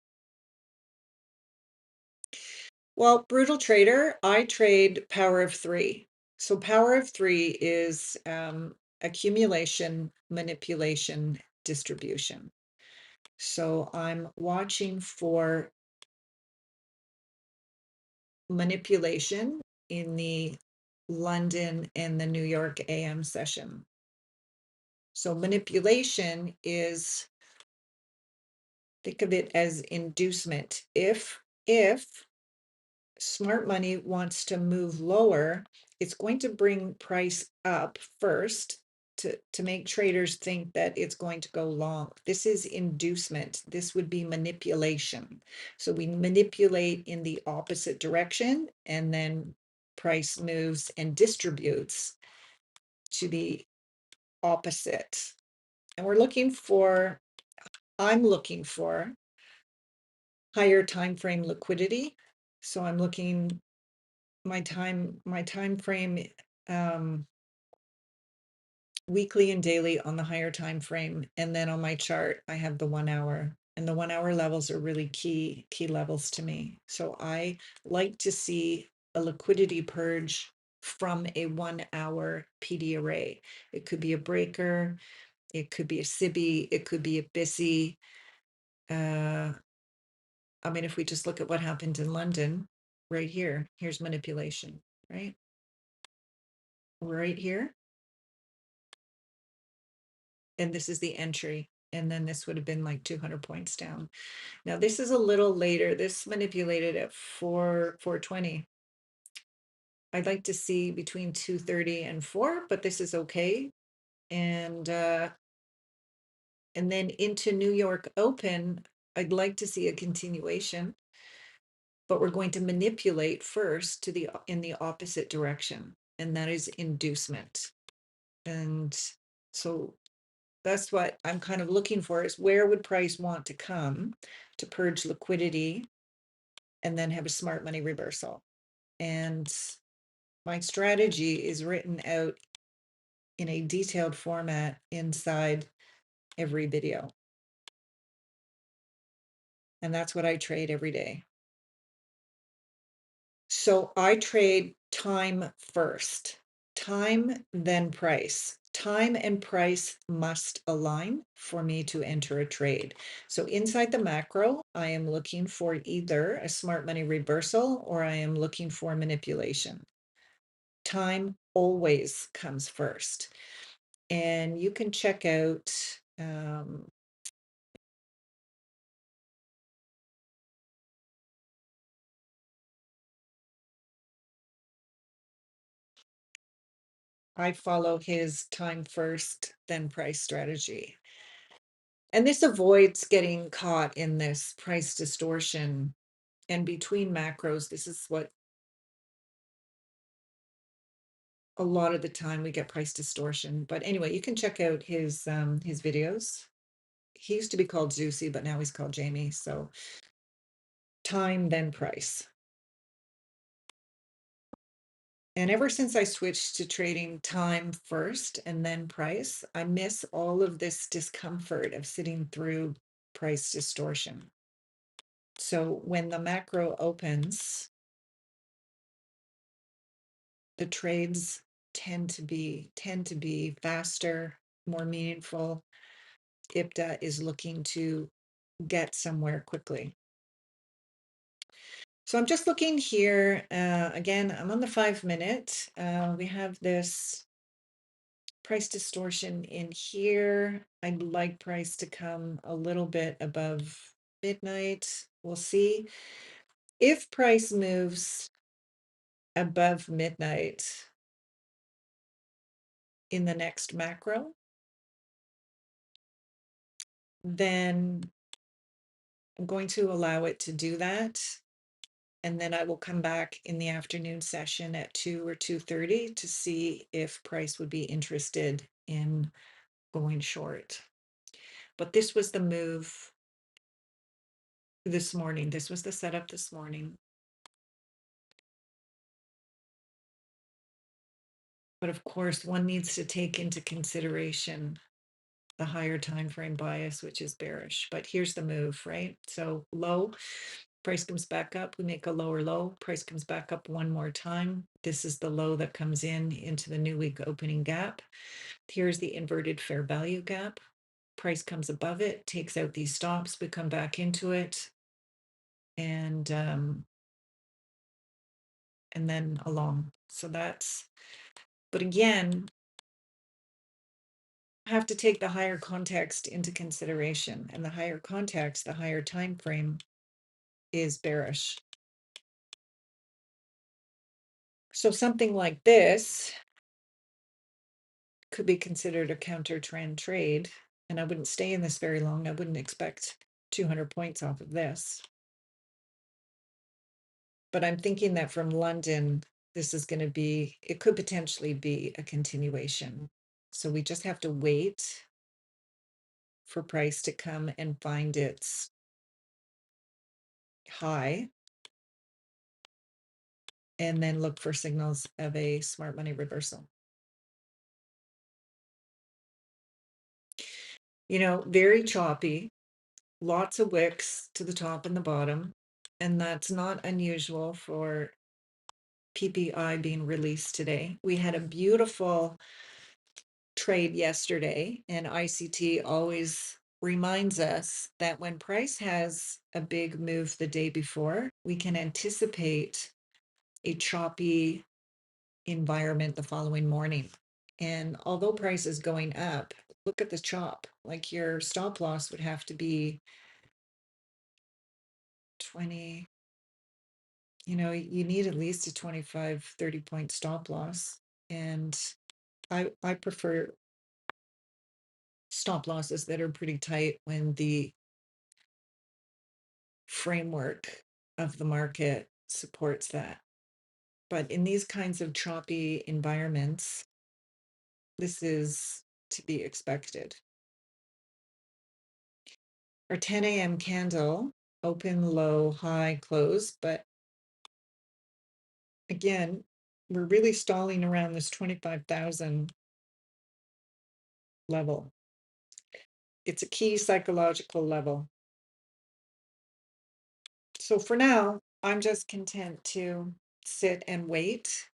Well, brutal trader, I trade power of three. So power of three is accumulation, manipulation, distribution. So I'm watching for manipulation in the London and the New York AM session. So manipulation is, think of it as inducement. If smart money wants to move lower, it's going to bring price up first to make traders think that it's going to go long. This is inducement. This would be manipulation. So we manipulate in the opposite direction, and then price moves and distributes to the opposite. And I'm looking for higher time frame liquidity. So I'm looking my time frame weekly and daily on the higher time frame, and then on my chart I have the 1 hour, and the 1 hour levels are really key levels to me. So I like to see a liquidity purge from a 1 hour PD array. It could be a breaker, it could be a SIBI, it could be a BISI. I mean, if we just look at what happened in London, right here, here's manipulation, right? Right here. And this is the entry. And then this would have been like 200 points down. Now this is a little later. This manipulated at 420. I'd like to see between 230 and 4, but this is okay. And then into New York Open, I'd like to see a continuation, but we're going to manipulate first to the in the opposite direction, and that is inducement. And so that's what I'm kind of looking for, is where would price want to come to purge liquidity and then have a smart money reversal. And my strategy is written out in a detailed format inside every video. And that's what I trade every day. So I trade time first, time, then price. Time and price must align for me to enter a trade. So inside the macro, I am looking for either a smart money reversal or I am looking for manipulation. Time always comes first. And you can check out I follow his time first, then price strategy. And this avoids getting caught in this price distortion. And between macros, this is what a lot of the time we get price distortion. But anyway, you can check out his videos. He used to be called Zeusy, but now he's called Jamie. So time, then price. And ever since I switched to trading time first and then price, I miss all of this discomfort of sitting through price distortion. So when the macro opens, the trades tend to be faster, more meaningful. IPTA is looking to get somewhere quickly. So I'm just looking here. Again, I'm on the 5 minute. We have this price distortion in here. I'd like price to come a little bit above midnight. We'll see. If price moves above midnight in the next macro, then I'm going to allow it to do that. And then I will come back in the afternoon session at 2 or 2:30 to see if price would be interested in going short. But this was the move this morning. This was the setup this morning. But of course, one needs to take into consideration the higher time frame bias, which is bearish. But here's the move, right? So low, price comes back up, we make a lower low, price comes back up one more time. This is the low that comes in into the new week opening gap. Here's the inverted fair value gap. Price comes above it, takes out these stops, we come back into it, and then along. So that's, but again, have to take the higher context into consideration, and the higher context, the higher time frame is bearish. So something like this could be considered a counter trend trade, and I wouldn't stay in this very long. I wouldn't expect 200 points off of this. But I'm thinking that from London, this is going to be, it could potentially be a continuation. So we just have to wait for price to come and find its high, and then look for signals of a smart money reversal. You know, very choppy, lots of wicks to the top and the bottom, and that's not unusual for PPI being released today. We had a beautiful trade yesterday, and ICT always reminds us that when price has a big move the day before, we can anticipate a choppy environment the following morning. And although price is going up, look at the chop. Like your stop loss would have to be 20, you know, you need at least a 25, 30 point stop loss. And I prefer stop losses that are pretty tight when the framework of the market supports that. But in these kinds of choppy environments, this is to be expected. Our 10 a.m. candle, open, low, high, close. But again, we're really stalling around this 25,000 level. It's a key psychological level. So for now, I'm just content to sit and wait.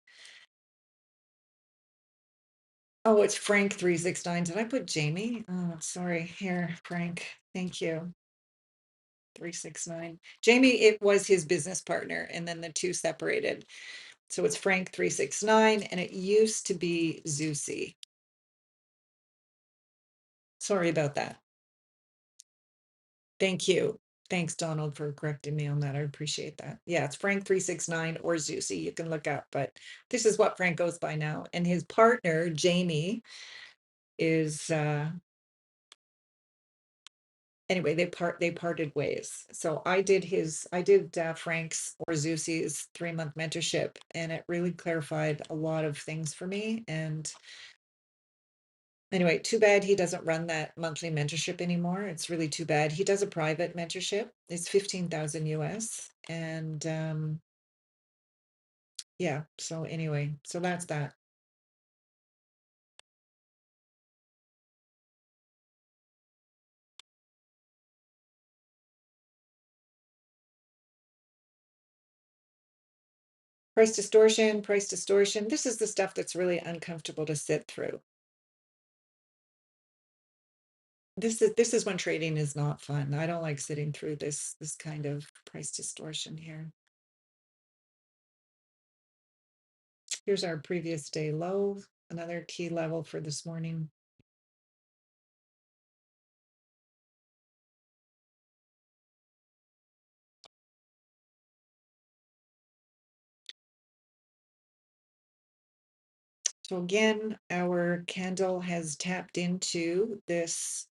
Oh, it's Frank 369. Did I put Jamie? Oh, sorry. Here, Frank. Thank you. 369. Jamie, it was his business partner, and then the two separated. So it's Frank 369, and it used to be Zeusy. Sorry about that. Thank you. Thanks, Donald, for correcting me on that. I appreciate that. Yeah, it's Frank 369 or Zeusy. You can look up, but this is what Frank goes by now. And his partner, Jamie, is anyway, they parted ways. So I did Frank's or Zeusy's 3-month mentorship, and it really clarified a lot of things for me. And anyway, too bad he doesn't run that monthly mentorship anymore. It's really too bad. He does a private mentorship. It's 15,000 US. And yeah, so anyway, so that's that. Price distortion, price distortion. This is the stuff that's really uncomfortable to sit through. This is when trading is not fun. I don't like sitting through this kind of price distortion here. Here's our previous day low, another key level for this morning. So again, our candle has tapped into this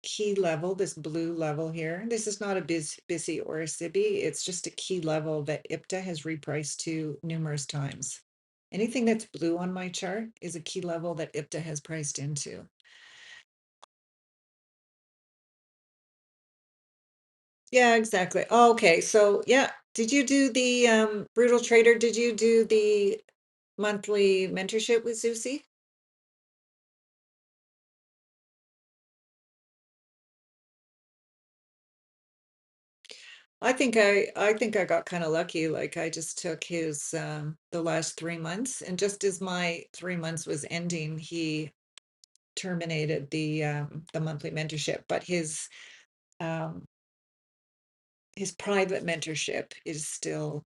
key level, this blue level here. This is not a BISI or a SIBI. It's just a key level that IPTA has repriced to numerous times. Anything that's blue on my chart is a key level that IPTA has priced into. Yeah, exactly. Oh, okay, so yeah, did you do the Brutal Trader? Did you do the monthly mentorship with Zusi? I think I got kind of lucky. Like I just took his the last 3 months, and just as my 3 months was ending, he terminated the monthly mentorship. But um his private mentorship is still,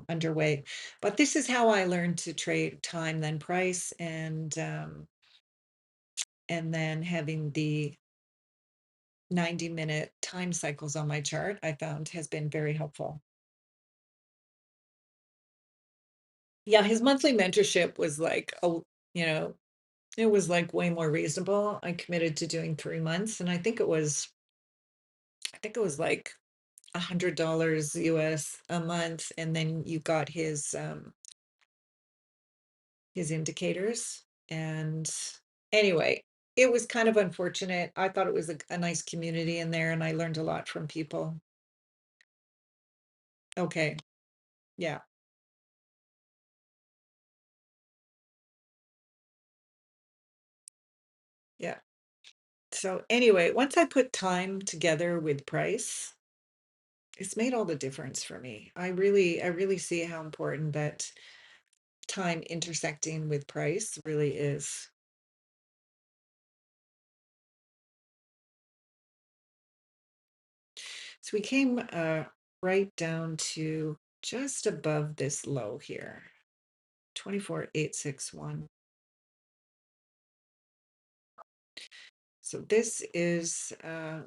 underway. But this is how I learned to trade time then price, and then having the 90-minute time cycles on my chart, I found has been very helpful. Yeah, his monthly mentorship was like, you know, it was like way more reasonable. I committed to doing 3 months, and I think it was like $100 US a month, and then you got his indicators. And anyway, it was kind of unfortunate. I thought it was a nice community in there, and I learned a lot from people. Okay, yeah, yeah. So anyway, once I put time together with price, it's made all the difference for me. I really see how important that time intersecting with price really is. So we came right down to just above this low here, 24,861. So this is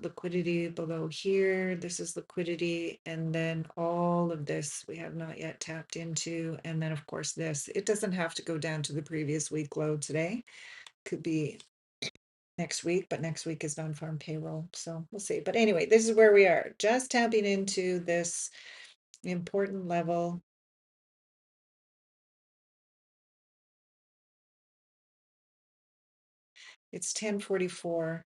liquidity below here. This is liquidity. And then all of this we have not yet tapped into. And then of course this, it doesn't have to go down to the previous week low today. Could be next week, but next week is non-farm payroll. So we'll see. But anyway, this is where we are, just tapping into this important level. It's 1044.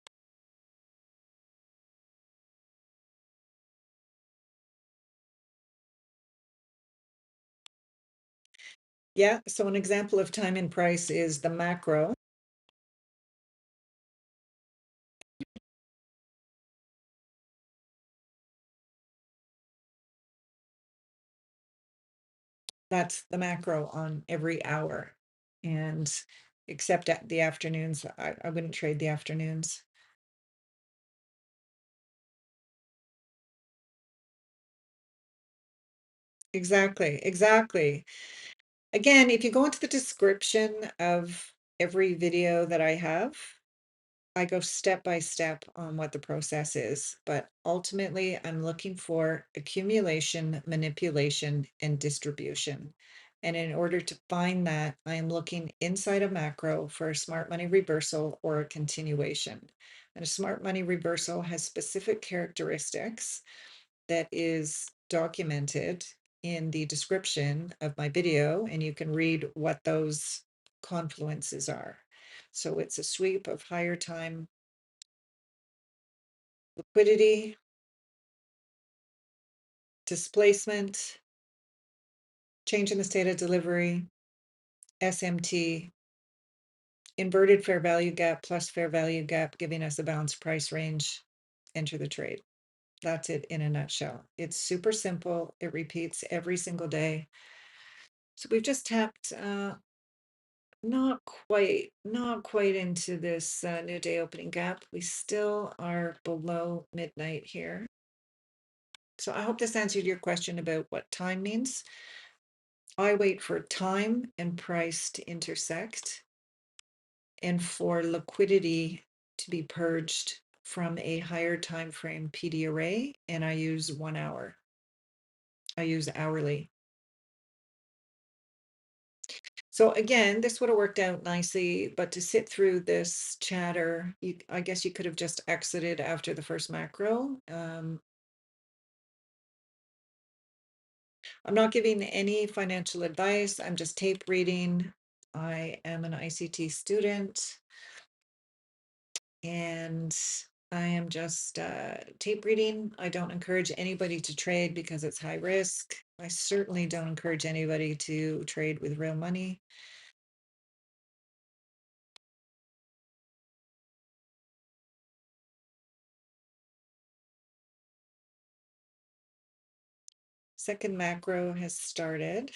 Yeah, so an example of time and price is the macro. That's the macro on every hour. And except at the afternoons, I wouldn't trade the afternoons. Exactly, exactly. Again, if you go into the description of every video that I have, I go step by step on what the process is, but ultimately I'm looking for accumulation, manipulation, and distribution. And in order to find that, I am looking inside a macro for a smart money reversal or a continuation. And a smart money reversal has specific characteristics that is documented in the description of my video, and you can read what those confluences are. So it's a sweep of higher time liquidity, displacement, change in the state of delivery, SMT, inverted fair value gap plus fair value gap, giving us a balanced price range, enter the trade. That's it in a nutshell. It's super simple. It repeats every single day. So we've just tapped not quite into this new day opening gap. We still are below midnight here. So I hope this answered your question about what time means. I wait for time and price to intersect and for liquidity to be purged from a higher time frame PD array, and I use 1 hour. I use hourly. So again, this would have worked out nicely, but to sit through this chatter, I guess you could have just exited after the first macro. I'm not giving any financial advice. I'm just tape reading. I am an ICT student, and I am just tape reading. I don't encourage anybody to trade because it's high risk. I certainly don't encourage anybody to trade with real money. Second macro has started.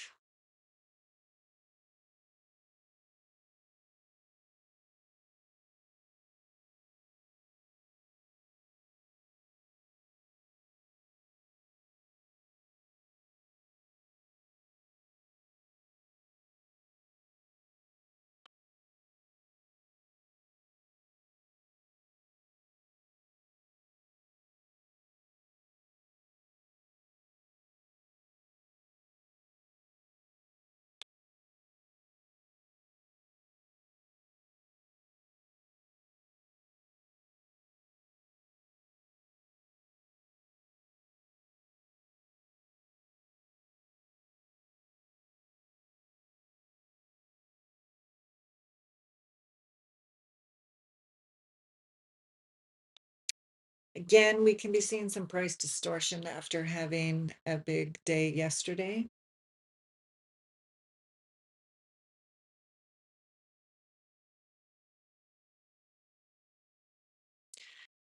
Again, we can be seeing some price distortion after having a big day yesterday.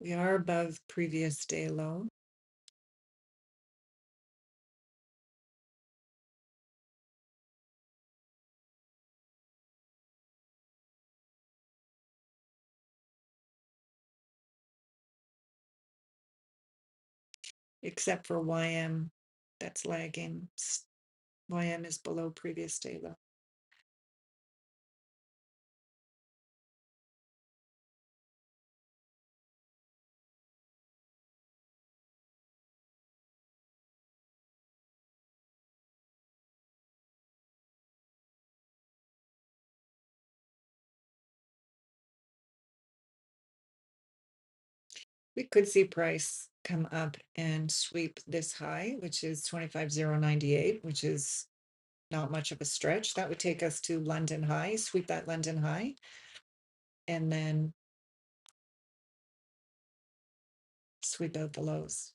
We are above previous day low. Except for YM, that's lagging. YM is below previous day low. We could see price come up and sweep this high, which is 25,098, which is not much of a stretch. That would take us to London high, sweep that London high, and then sweep out the lows.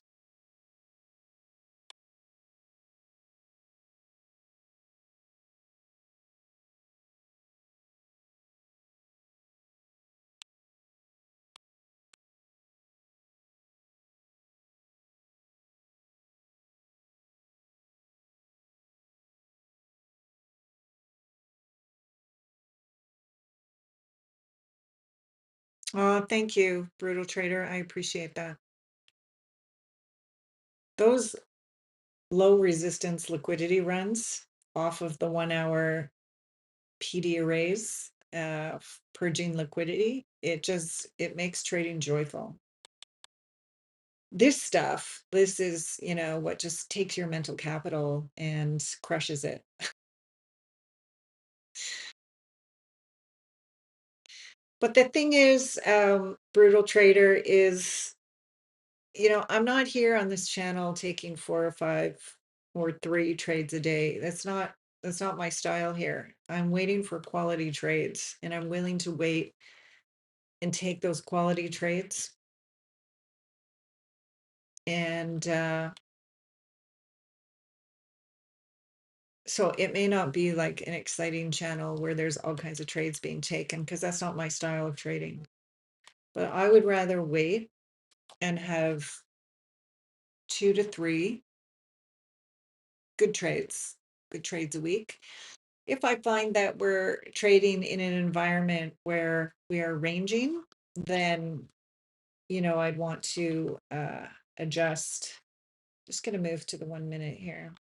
Oh, thank you, Brutal Trader. I appreciate that. Those low resistance liquidity runs off of the 1 hour PD arrays, purging liquidity, it makes trading joyful. This stuff, this is, what just takes your mental capital and crushes it. But the thing is, Brutal Trader is, I'm not here on this channel taking 4 or 5 or 3 trades a day. That's not my style here. I'm waiting for quality trades, and I'm willing to wait and take those quality trades. And so it may not be like an exciting channel where there's all kinds of trades being taken, because that's not my style of trading. But I would rather wait and have 2 to 3 good trades a week. If I find that we're trading in an environment where we are ranging, then, I'd want to adjust. Just going to move to the 1 minute here.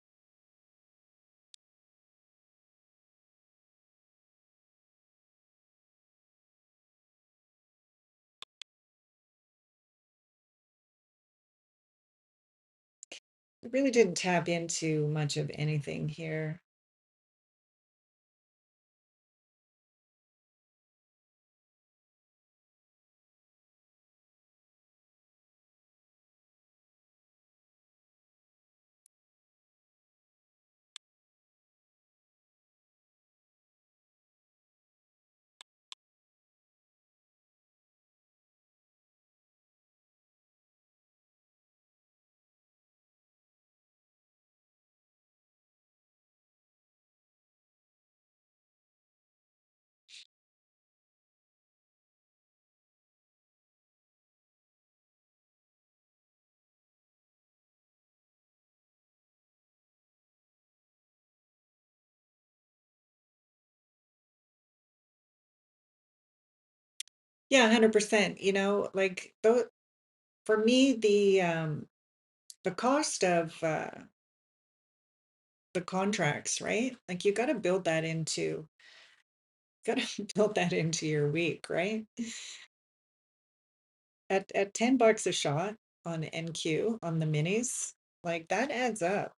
I really didn't tap into much of anything here. Yeah, 100%. You know, like though for me, the cost of the contracts, right? Like you got to build that into got to build that into your week, right? At $10 a shot on NQ on the minis, like that adds up.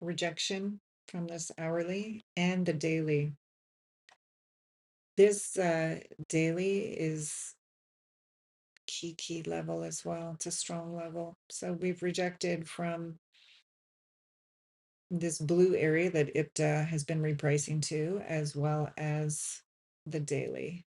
Rejection from this hourly and the daily. This daily is key level as well. It's a strong level. So we've rejected from this blue area that it has been repricing to, as well as the daily.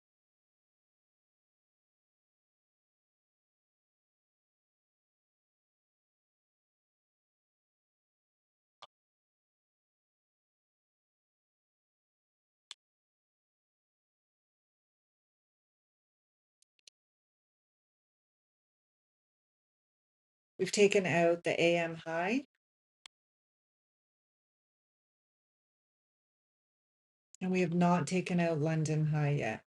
We've taken out the AM high, and we have not taken out London high yet.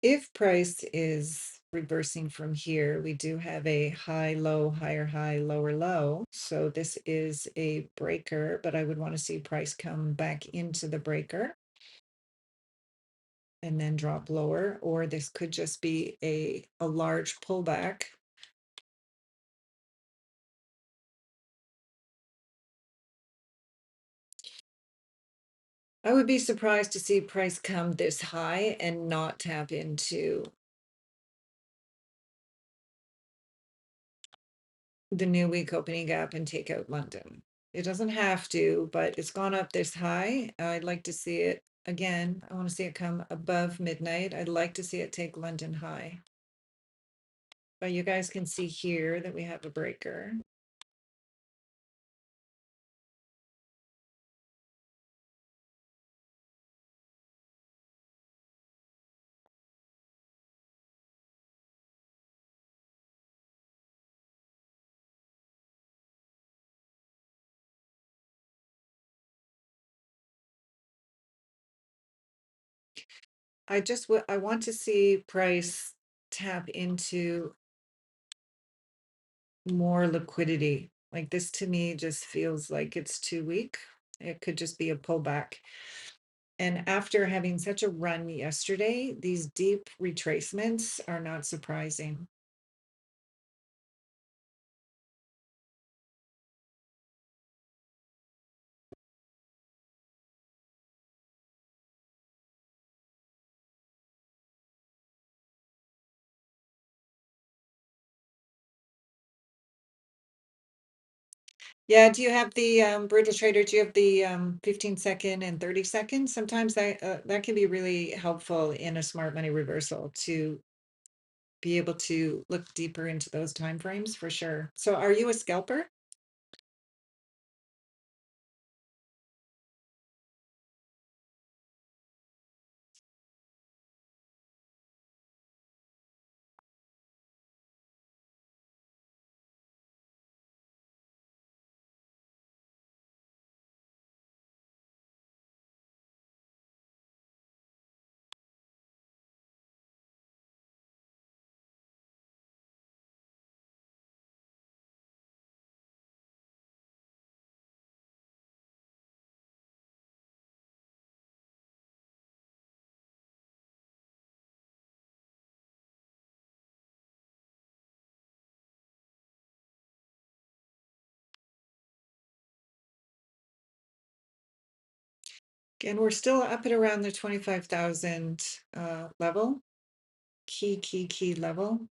If price is reversing from here, we do have a high, low, higher, high, lower, low. So this is a breaker, but I would want to see price come back into the breaker and then drop lower, or this could just be a large pullback. I would be surprised to see price come this high and not tap into the new week opening gap and take out London. It doesn't have to, but it's gone up this high. I'd like to see it again. I want to see it come above midnight. I'd like to see it take London high. But you guys can see here that we have a breaker. I want to see price tap into more liquidity. Like this to me just feels like it's too weak. It could just be a pullback. And after having such a run yesterday, these deep retracements are not surprising. Yeah, do you have the Brutal Trader? Do you have the 15-second and 30 seconds? Sometimes that can be really helpful in a smart money reversal to be able to look deeper into those time frames for sure. So are you a scalper? Again, we're still up at around the 25,000 level, key level.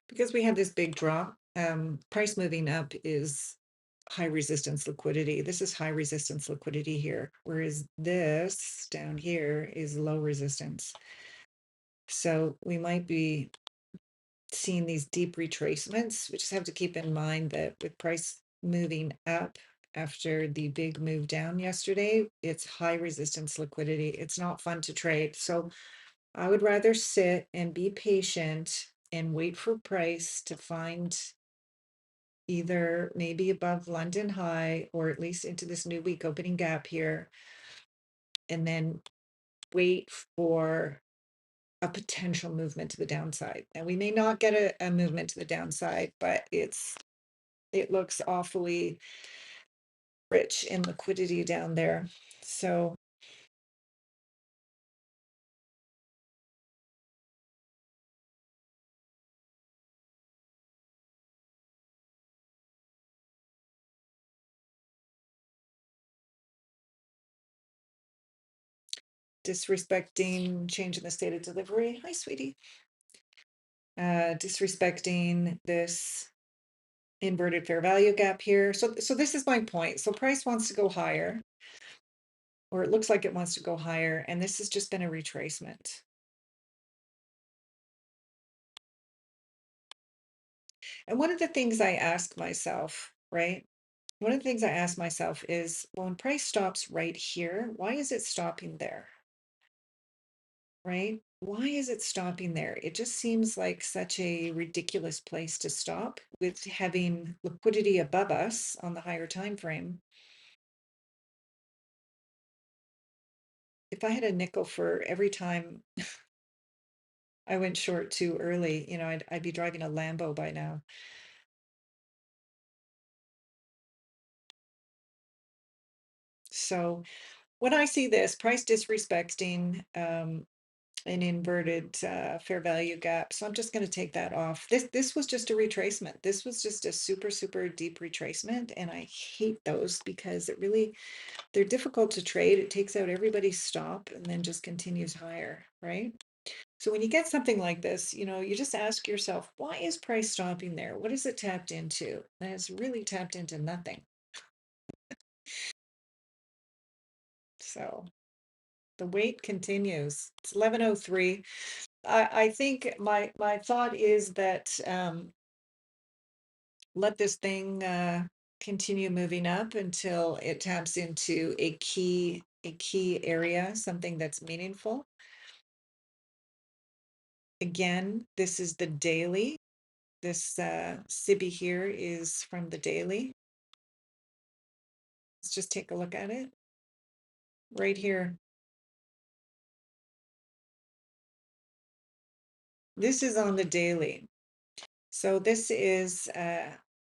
Because we had this big drop, price moving up is high resistance liquidity. This is high resistance liquidity here, whereas this down here is low resistance. So we might be seeing these deep retracements. We just have to keep in mind that with price moving up after the big move down yesterday, it's high resistance liquidity. It's not fun to trade. So I would rather sit and be patient and wait for price to find either maybe above London high or at least into this new week opening gap here, and then wait for a potential movement to the downside. And we may not get a movement to the downside, but it looks awfully rich in liquidity down there. So disrespecting change in the state of delivery. Hi, sweetie. Disrespecting this inverted fair value gap here. So this is my point. So price wants to go higher, or it looks like it wants to go higher, and this has just been a retracement. And one of the things I ask myself right? One of the things I ask myself is, well, when price stops right here, why is it stopping there? Right? Why is it stopping there? It just seems like such a ridiculous place to stop with having liquidity above us on the higher time frame. If I had a nickel for every time I went short too early, I'd be driving a Lambo by now. So when I see this price disrespecting an inverted fair value gap, so I'm just going to take that off. This was just a retracement. This was just a super deep retracement, and I hate those because they're difficult to trade. It takes out everybody's stop and then just continues higher, right? So when you get something like this, you just ask yourself, why is price stopping there? What is it tapped into? And it's really tapped into nothing. So the wait continues. It's 11:03. I think my thought is that let this thing continue moving up until it taps into a key area, something that's meaningful. Again, this is the daily. This SIBI here is from the daily. Let's just take a look at it right here. This is on the daily. So this is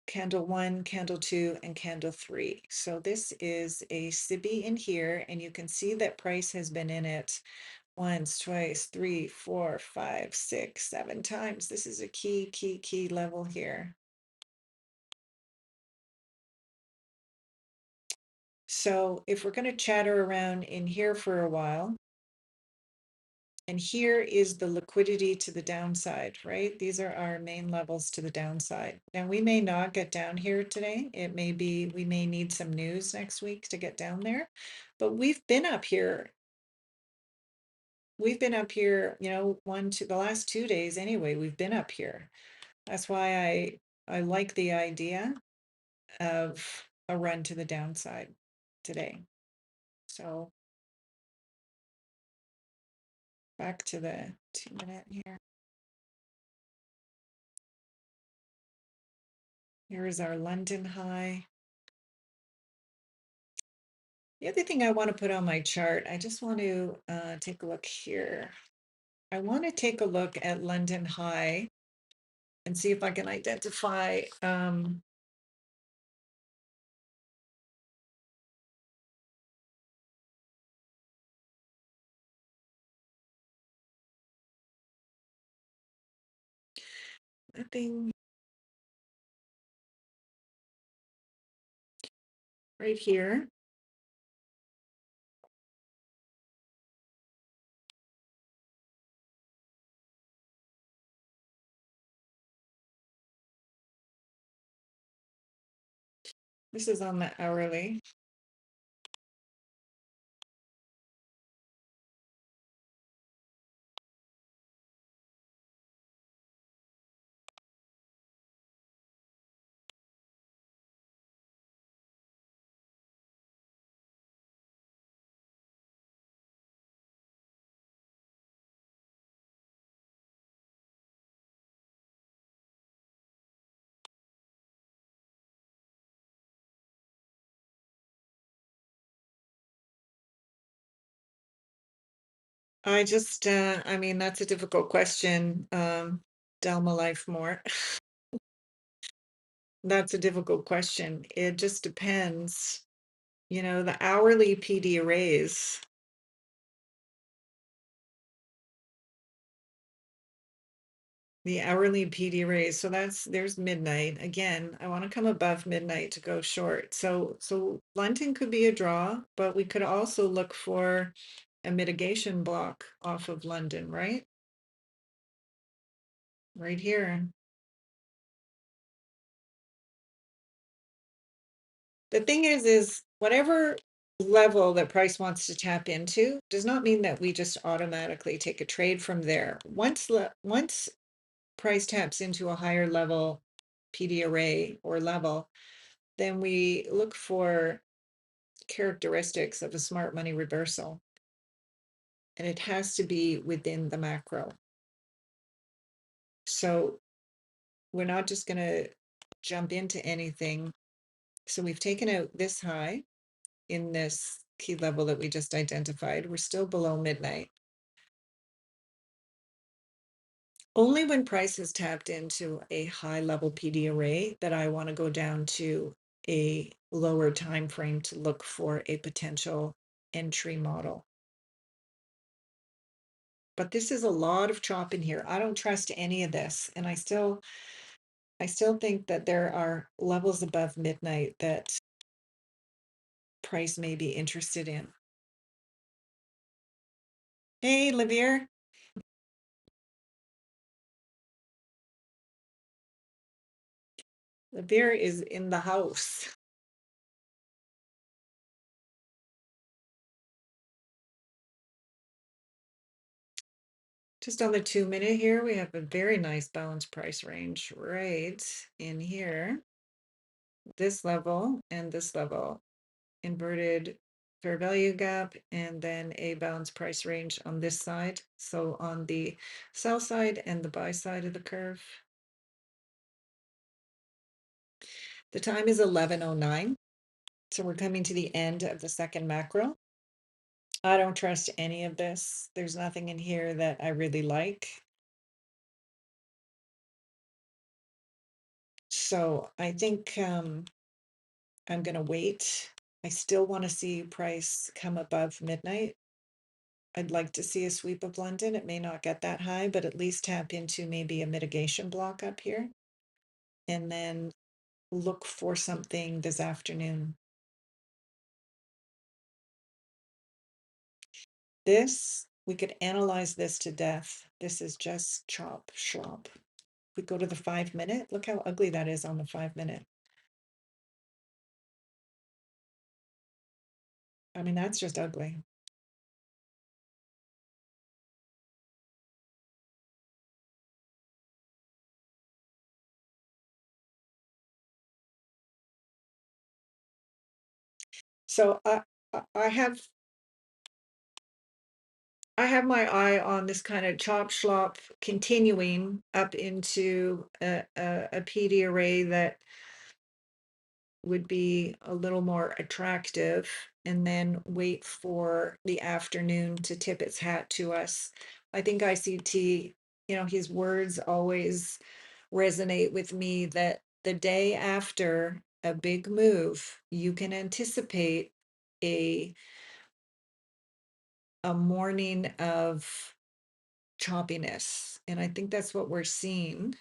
candle 1, candle 2, and candle 3. So this is a SIBI in here, and you can see that price has been in it once, twice, 3, 4, 5, 6, 7 times. This is a key level here. So if we're going to chatter around in here for a while, and here is the liquidity to the downside, right? These are our main levels to the downside. Now we may not get down here today. It may be, we may need some news next week to get down there, but we've been up here. We've been up here, the last 2 days anyway, we've been up here. That's why I like the idea of a run to the downside today. So back to the 2-minute here. Here is our London high. The other thing I want to put on my chart, I just want to take a look here. I want to take a look at London high and see if I can identify nothing right here. This is on the hourly. I mean, that's a difficult question. Delma Life more. That's a difficult question. It just depends. The hourly PD arrays. The hourly PD arrays. So there's midnight. Again, I want to come above midnight to go short. So London could be a draw, but we could also look for a mitigation block off of London, right? Right here. The thing is whatever level that price wants to tap into does not mean that we just automatically take a trade from there. Once price taps into a higher level PD array or level, then we look for characteristics of a smart money reversal. And it has to be within the macro. So we're not just going to jump into anything. So we've taken out this high in this key level that we just identified. We're still below midnight. Only when price has tapped into a high level PD array that I want to go down to a lower time frame to look for a potential entry model. But this is a lot of chop in here. I don't trust any of this. And I still think that there are levels above midnight that price may be interested in. Hey, Livier. Livier is in the house. Just on the 2-minute here, we have a very nice balanced price range right in here. This level and this level, inverted fair value gap, and then a balanced price range on this side. So on the sell side and the buy side of the curve. The time is 11:09. So we're coming to the end of the second macro. I don't trust any of this. There's nothing in here that I really like. So I think I'm going to wait. I still want to see price come above midnight. I'd like to see a sweep of London. It may not get that high, but at least tap into maybe a mitigation block up here. And then look for something this afternoon. This, we could analyze this to death. This is just chop, slop. We go to the 5-minute. Look how ugly that is on the 5-minute. I mean, that's just ugly. So I have my eye on this kind of chop slop continuing up into a PD array that would be a little more attractive, and then wait for the afternoon to tip its hat to us. I think ICT, his words always resonate with me that the day after a big move, you can anticipate a morning of choppiness. And I think that's what we're seeing.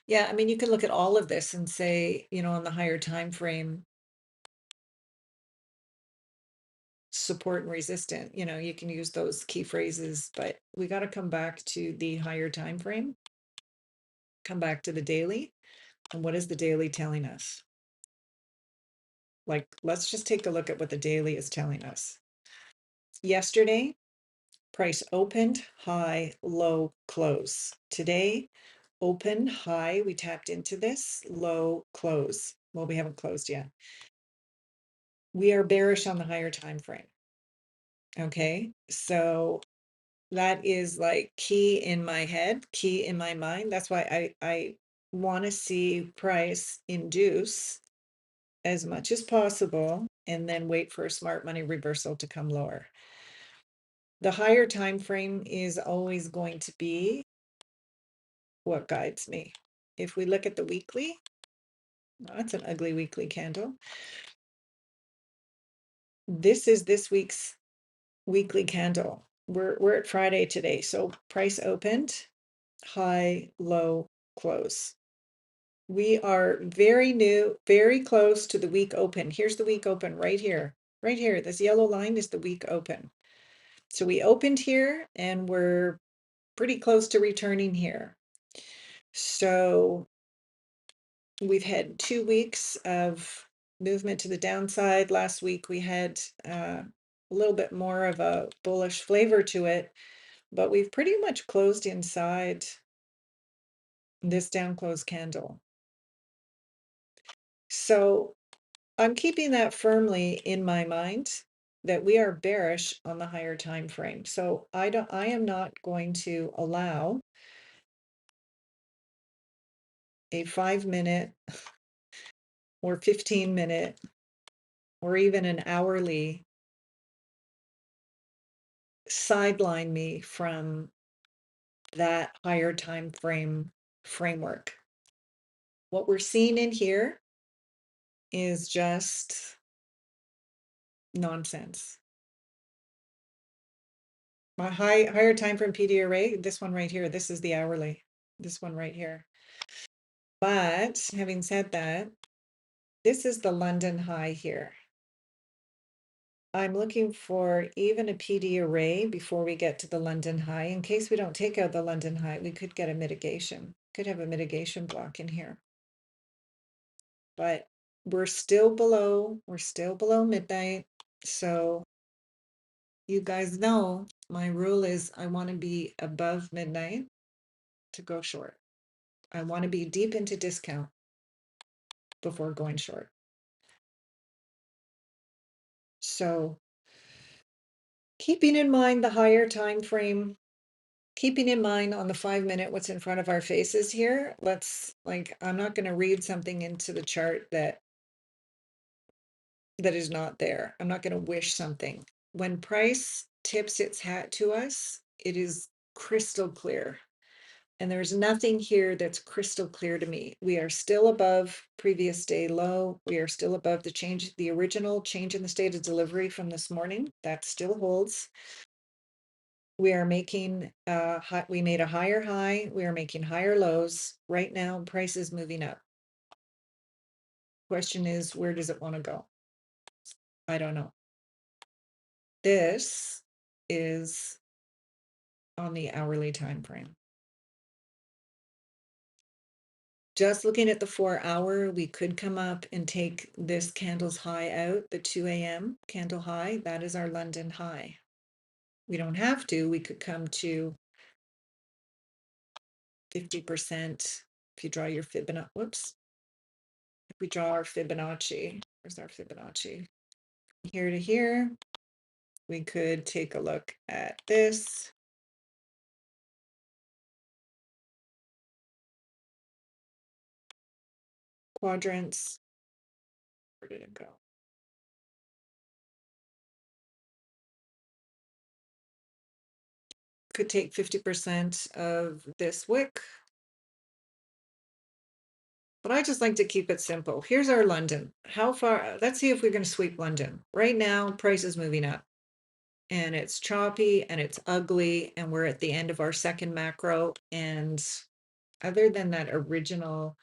Yeah, I mean, you can look at all of this and say, on the higher time frame, support and resistant, you can use those key phrases, but we got to come back to the higher time frame, come back to the daily. And what is the daily telling us? Like, let's just take a look at what the daily is telling us. Yesterday, price opened high, low, close. Today, open, high, we tapped into this, low, close. Well, we haven't closed yet. We are bearish on the higher time frame. Okay, so that is like key in my head, key in my mind. That's why I want to see price induce as much as possible and then wait for a smart money reversal to come lower. The higher time frame is always going to be what guides me. If we look at the weekly, that's an ugly weekly candle. This is this week's weekly candle. We're at Friday today. So price opened, high, low, close. We are very close to the week open. Here's the week open right here. Right here. This yellow line is the week open. So we opened here and we're pretty close to returning here. So we've had 2 weeks of movement to the downside. Last week we had a little bit more of a bullish flavor to it, but we've pretty much closed inside this down close candle. So I'm keeping that firmly in my mind that we are bearish on the higher time frame. So I am not going to allow a 5-minute or 15-minute or even an hourly sideline me from that higher time frame framework. What we're seeing in here is just nonsense. My higher time frame PD array, this one right here, this is the hourly, this one right here. But having said that, this is the London high here. I'm looking for even a PD array before we get to the London high. In case we don't take out the London high, we could get a mitigation, could have a mitigation block in here. But we're still below midnight. So you guys know my rule is I want to be above midnight to go short. I want to be deep into discount before going short. So keeping in mind the higher time frame, keeping in mind on the 5-minute what's in front of our faces here, I'm not going to read something into the chart that is not there. I'm not going to wish something. When price tips its hat to us, it is crystal clear. And there's nothing here that's crystal clear to me. We are still above previous day low. We are still above the original change in the state of delivery from this morning. That still holds. We are making, we made a higher high. We are making higher lows. Right now, price is moving up. Question is, where does it want to go? I don't know. This is on the hourly time frame. Just looking at the 4-hour, we could come up and take this candle's high out, the 2 a.m. candle high. That is our London high. We don't have to. We could come to 50%. If you draw your Fibonacci, whoops. If we draw our Fibonacci, where's our Fibonacci? Here to here, we could take a look at this. Quadrants. Where did it go? Could take 50% of this wick. But I just like to keep it simple. Here's our London. How far? Let's see if we're going to sweep London. Right now, price is moving up. And it's choppy and it's ugly. And we're at the end of our second macro. And other than that original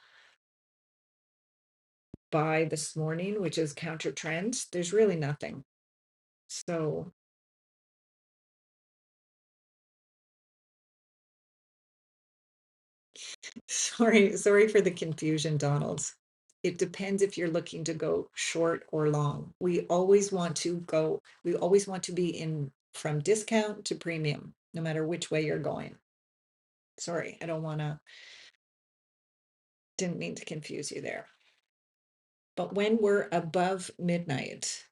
buy this morning, which is counter trend, there's really nothing. So sorry for the confusion, Donald. It depends if you're looking to go short or long. We always want to be in from discount to premium, no matter which way you're going. Sorry, didn't mean to confuse you there. But when we're above midnight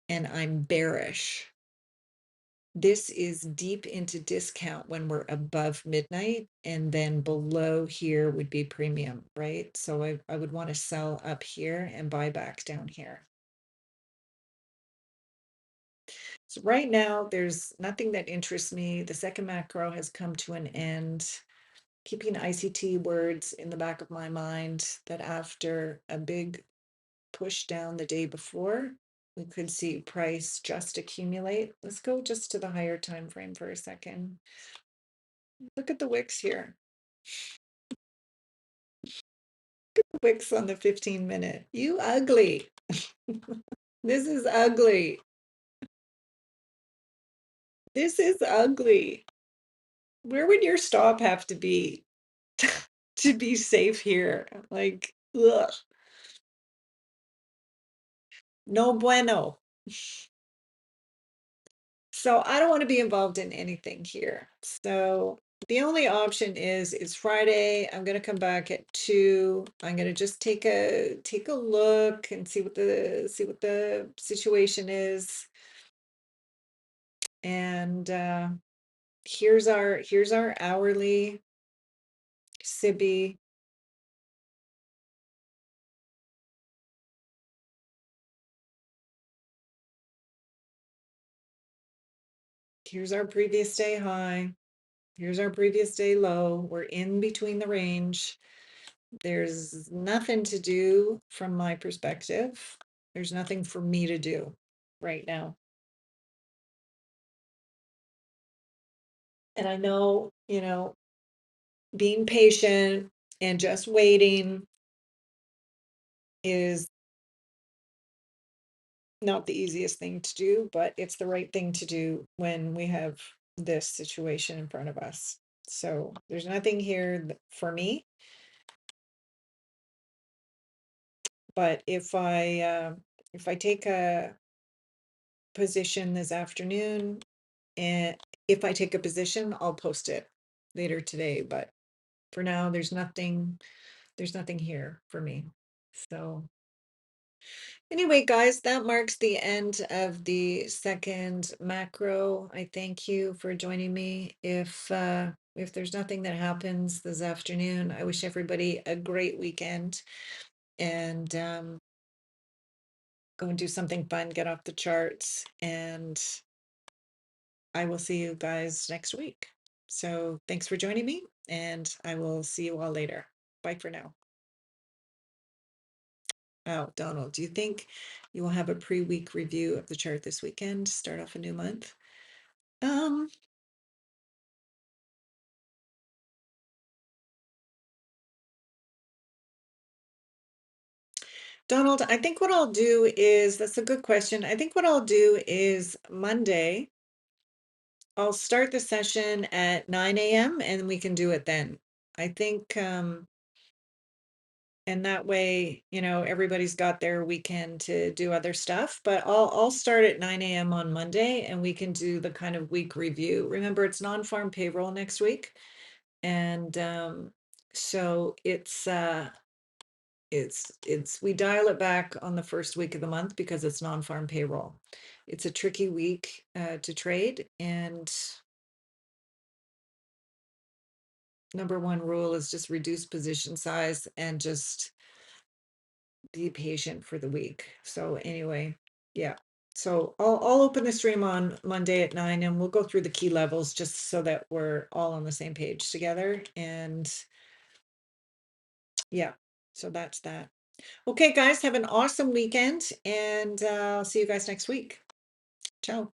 and I'm bearish, this is deep into discount when we're above midnight, and then below here would be premium, right? So I would want to sell up here and buy back down here. So right now, there's nothing that interests me. The second macro has come to an end. Keeping ICT words in the back of my mind that after a big push down the day before, we could see price just accumulate. Let's go just to the higher time frame for a second. Look at the wicks here. Wicks on the 15-minute. You ugly. This is ugly. This is ugly. Where would your stop have to be to be safe here? Like, ugh. No bueno. So I don't want to be involved in anything here. So the only option is it's Friday. I'm gonna come back at 2. I'm gonna just take a look and see what the situation is. And here's our hourly Sibby. Here's our previous day high. Here's our previous day low. We're in between the range. There's nothing to do from my perspective. There's nothing for me to do right now. And I know, being patient and just waiting is not the easiest thing to do, but it's the right thing to do when we have this situation in front of us. So there's nothing here for me, but if I take a position this afternoon, and if I take a position, I'll post it later today, but for now there's nothing here for me. So anyway, guys, that marks the end of the second macro. I thank you for joining me. If there's nothing that happens this afternoon, I wish everybody a great weekend, and go and do something fun, get off the charts, and I will see you guys next week. So thanks for joining me, and I will see you all later. Bye for now. Oh, Donald, do you think you will have a pre-week review of the chart this weekend, start off a new month? Um, Donald, I think what I'll do is, that's a good question. I think what I'll do is Monday, I'll start the session at 9 a.m. and we can do it then. I think, and that way, everybody's got their weekend to do other stuff, but I'll start at 9 a.m. on Monday and we can do the kind of week review. Remember, it's non-farm payroll next week. And so it's we dial it back on the first week of the month because it's non-farm payroll. It's a tricky week to trade, and number one rule is just reduce position size and just be patient for the week. So anyway, yeah. So I'll open the stream on Monday at 9 and we'll go through the key levels just so that we're all on the same page together. And yeah, so that's that. Okay, guys, have an awesome weekend, and I'll see you guys next week. Ciao.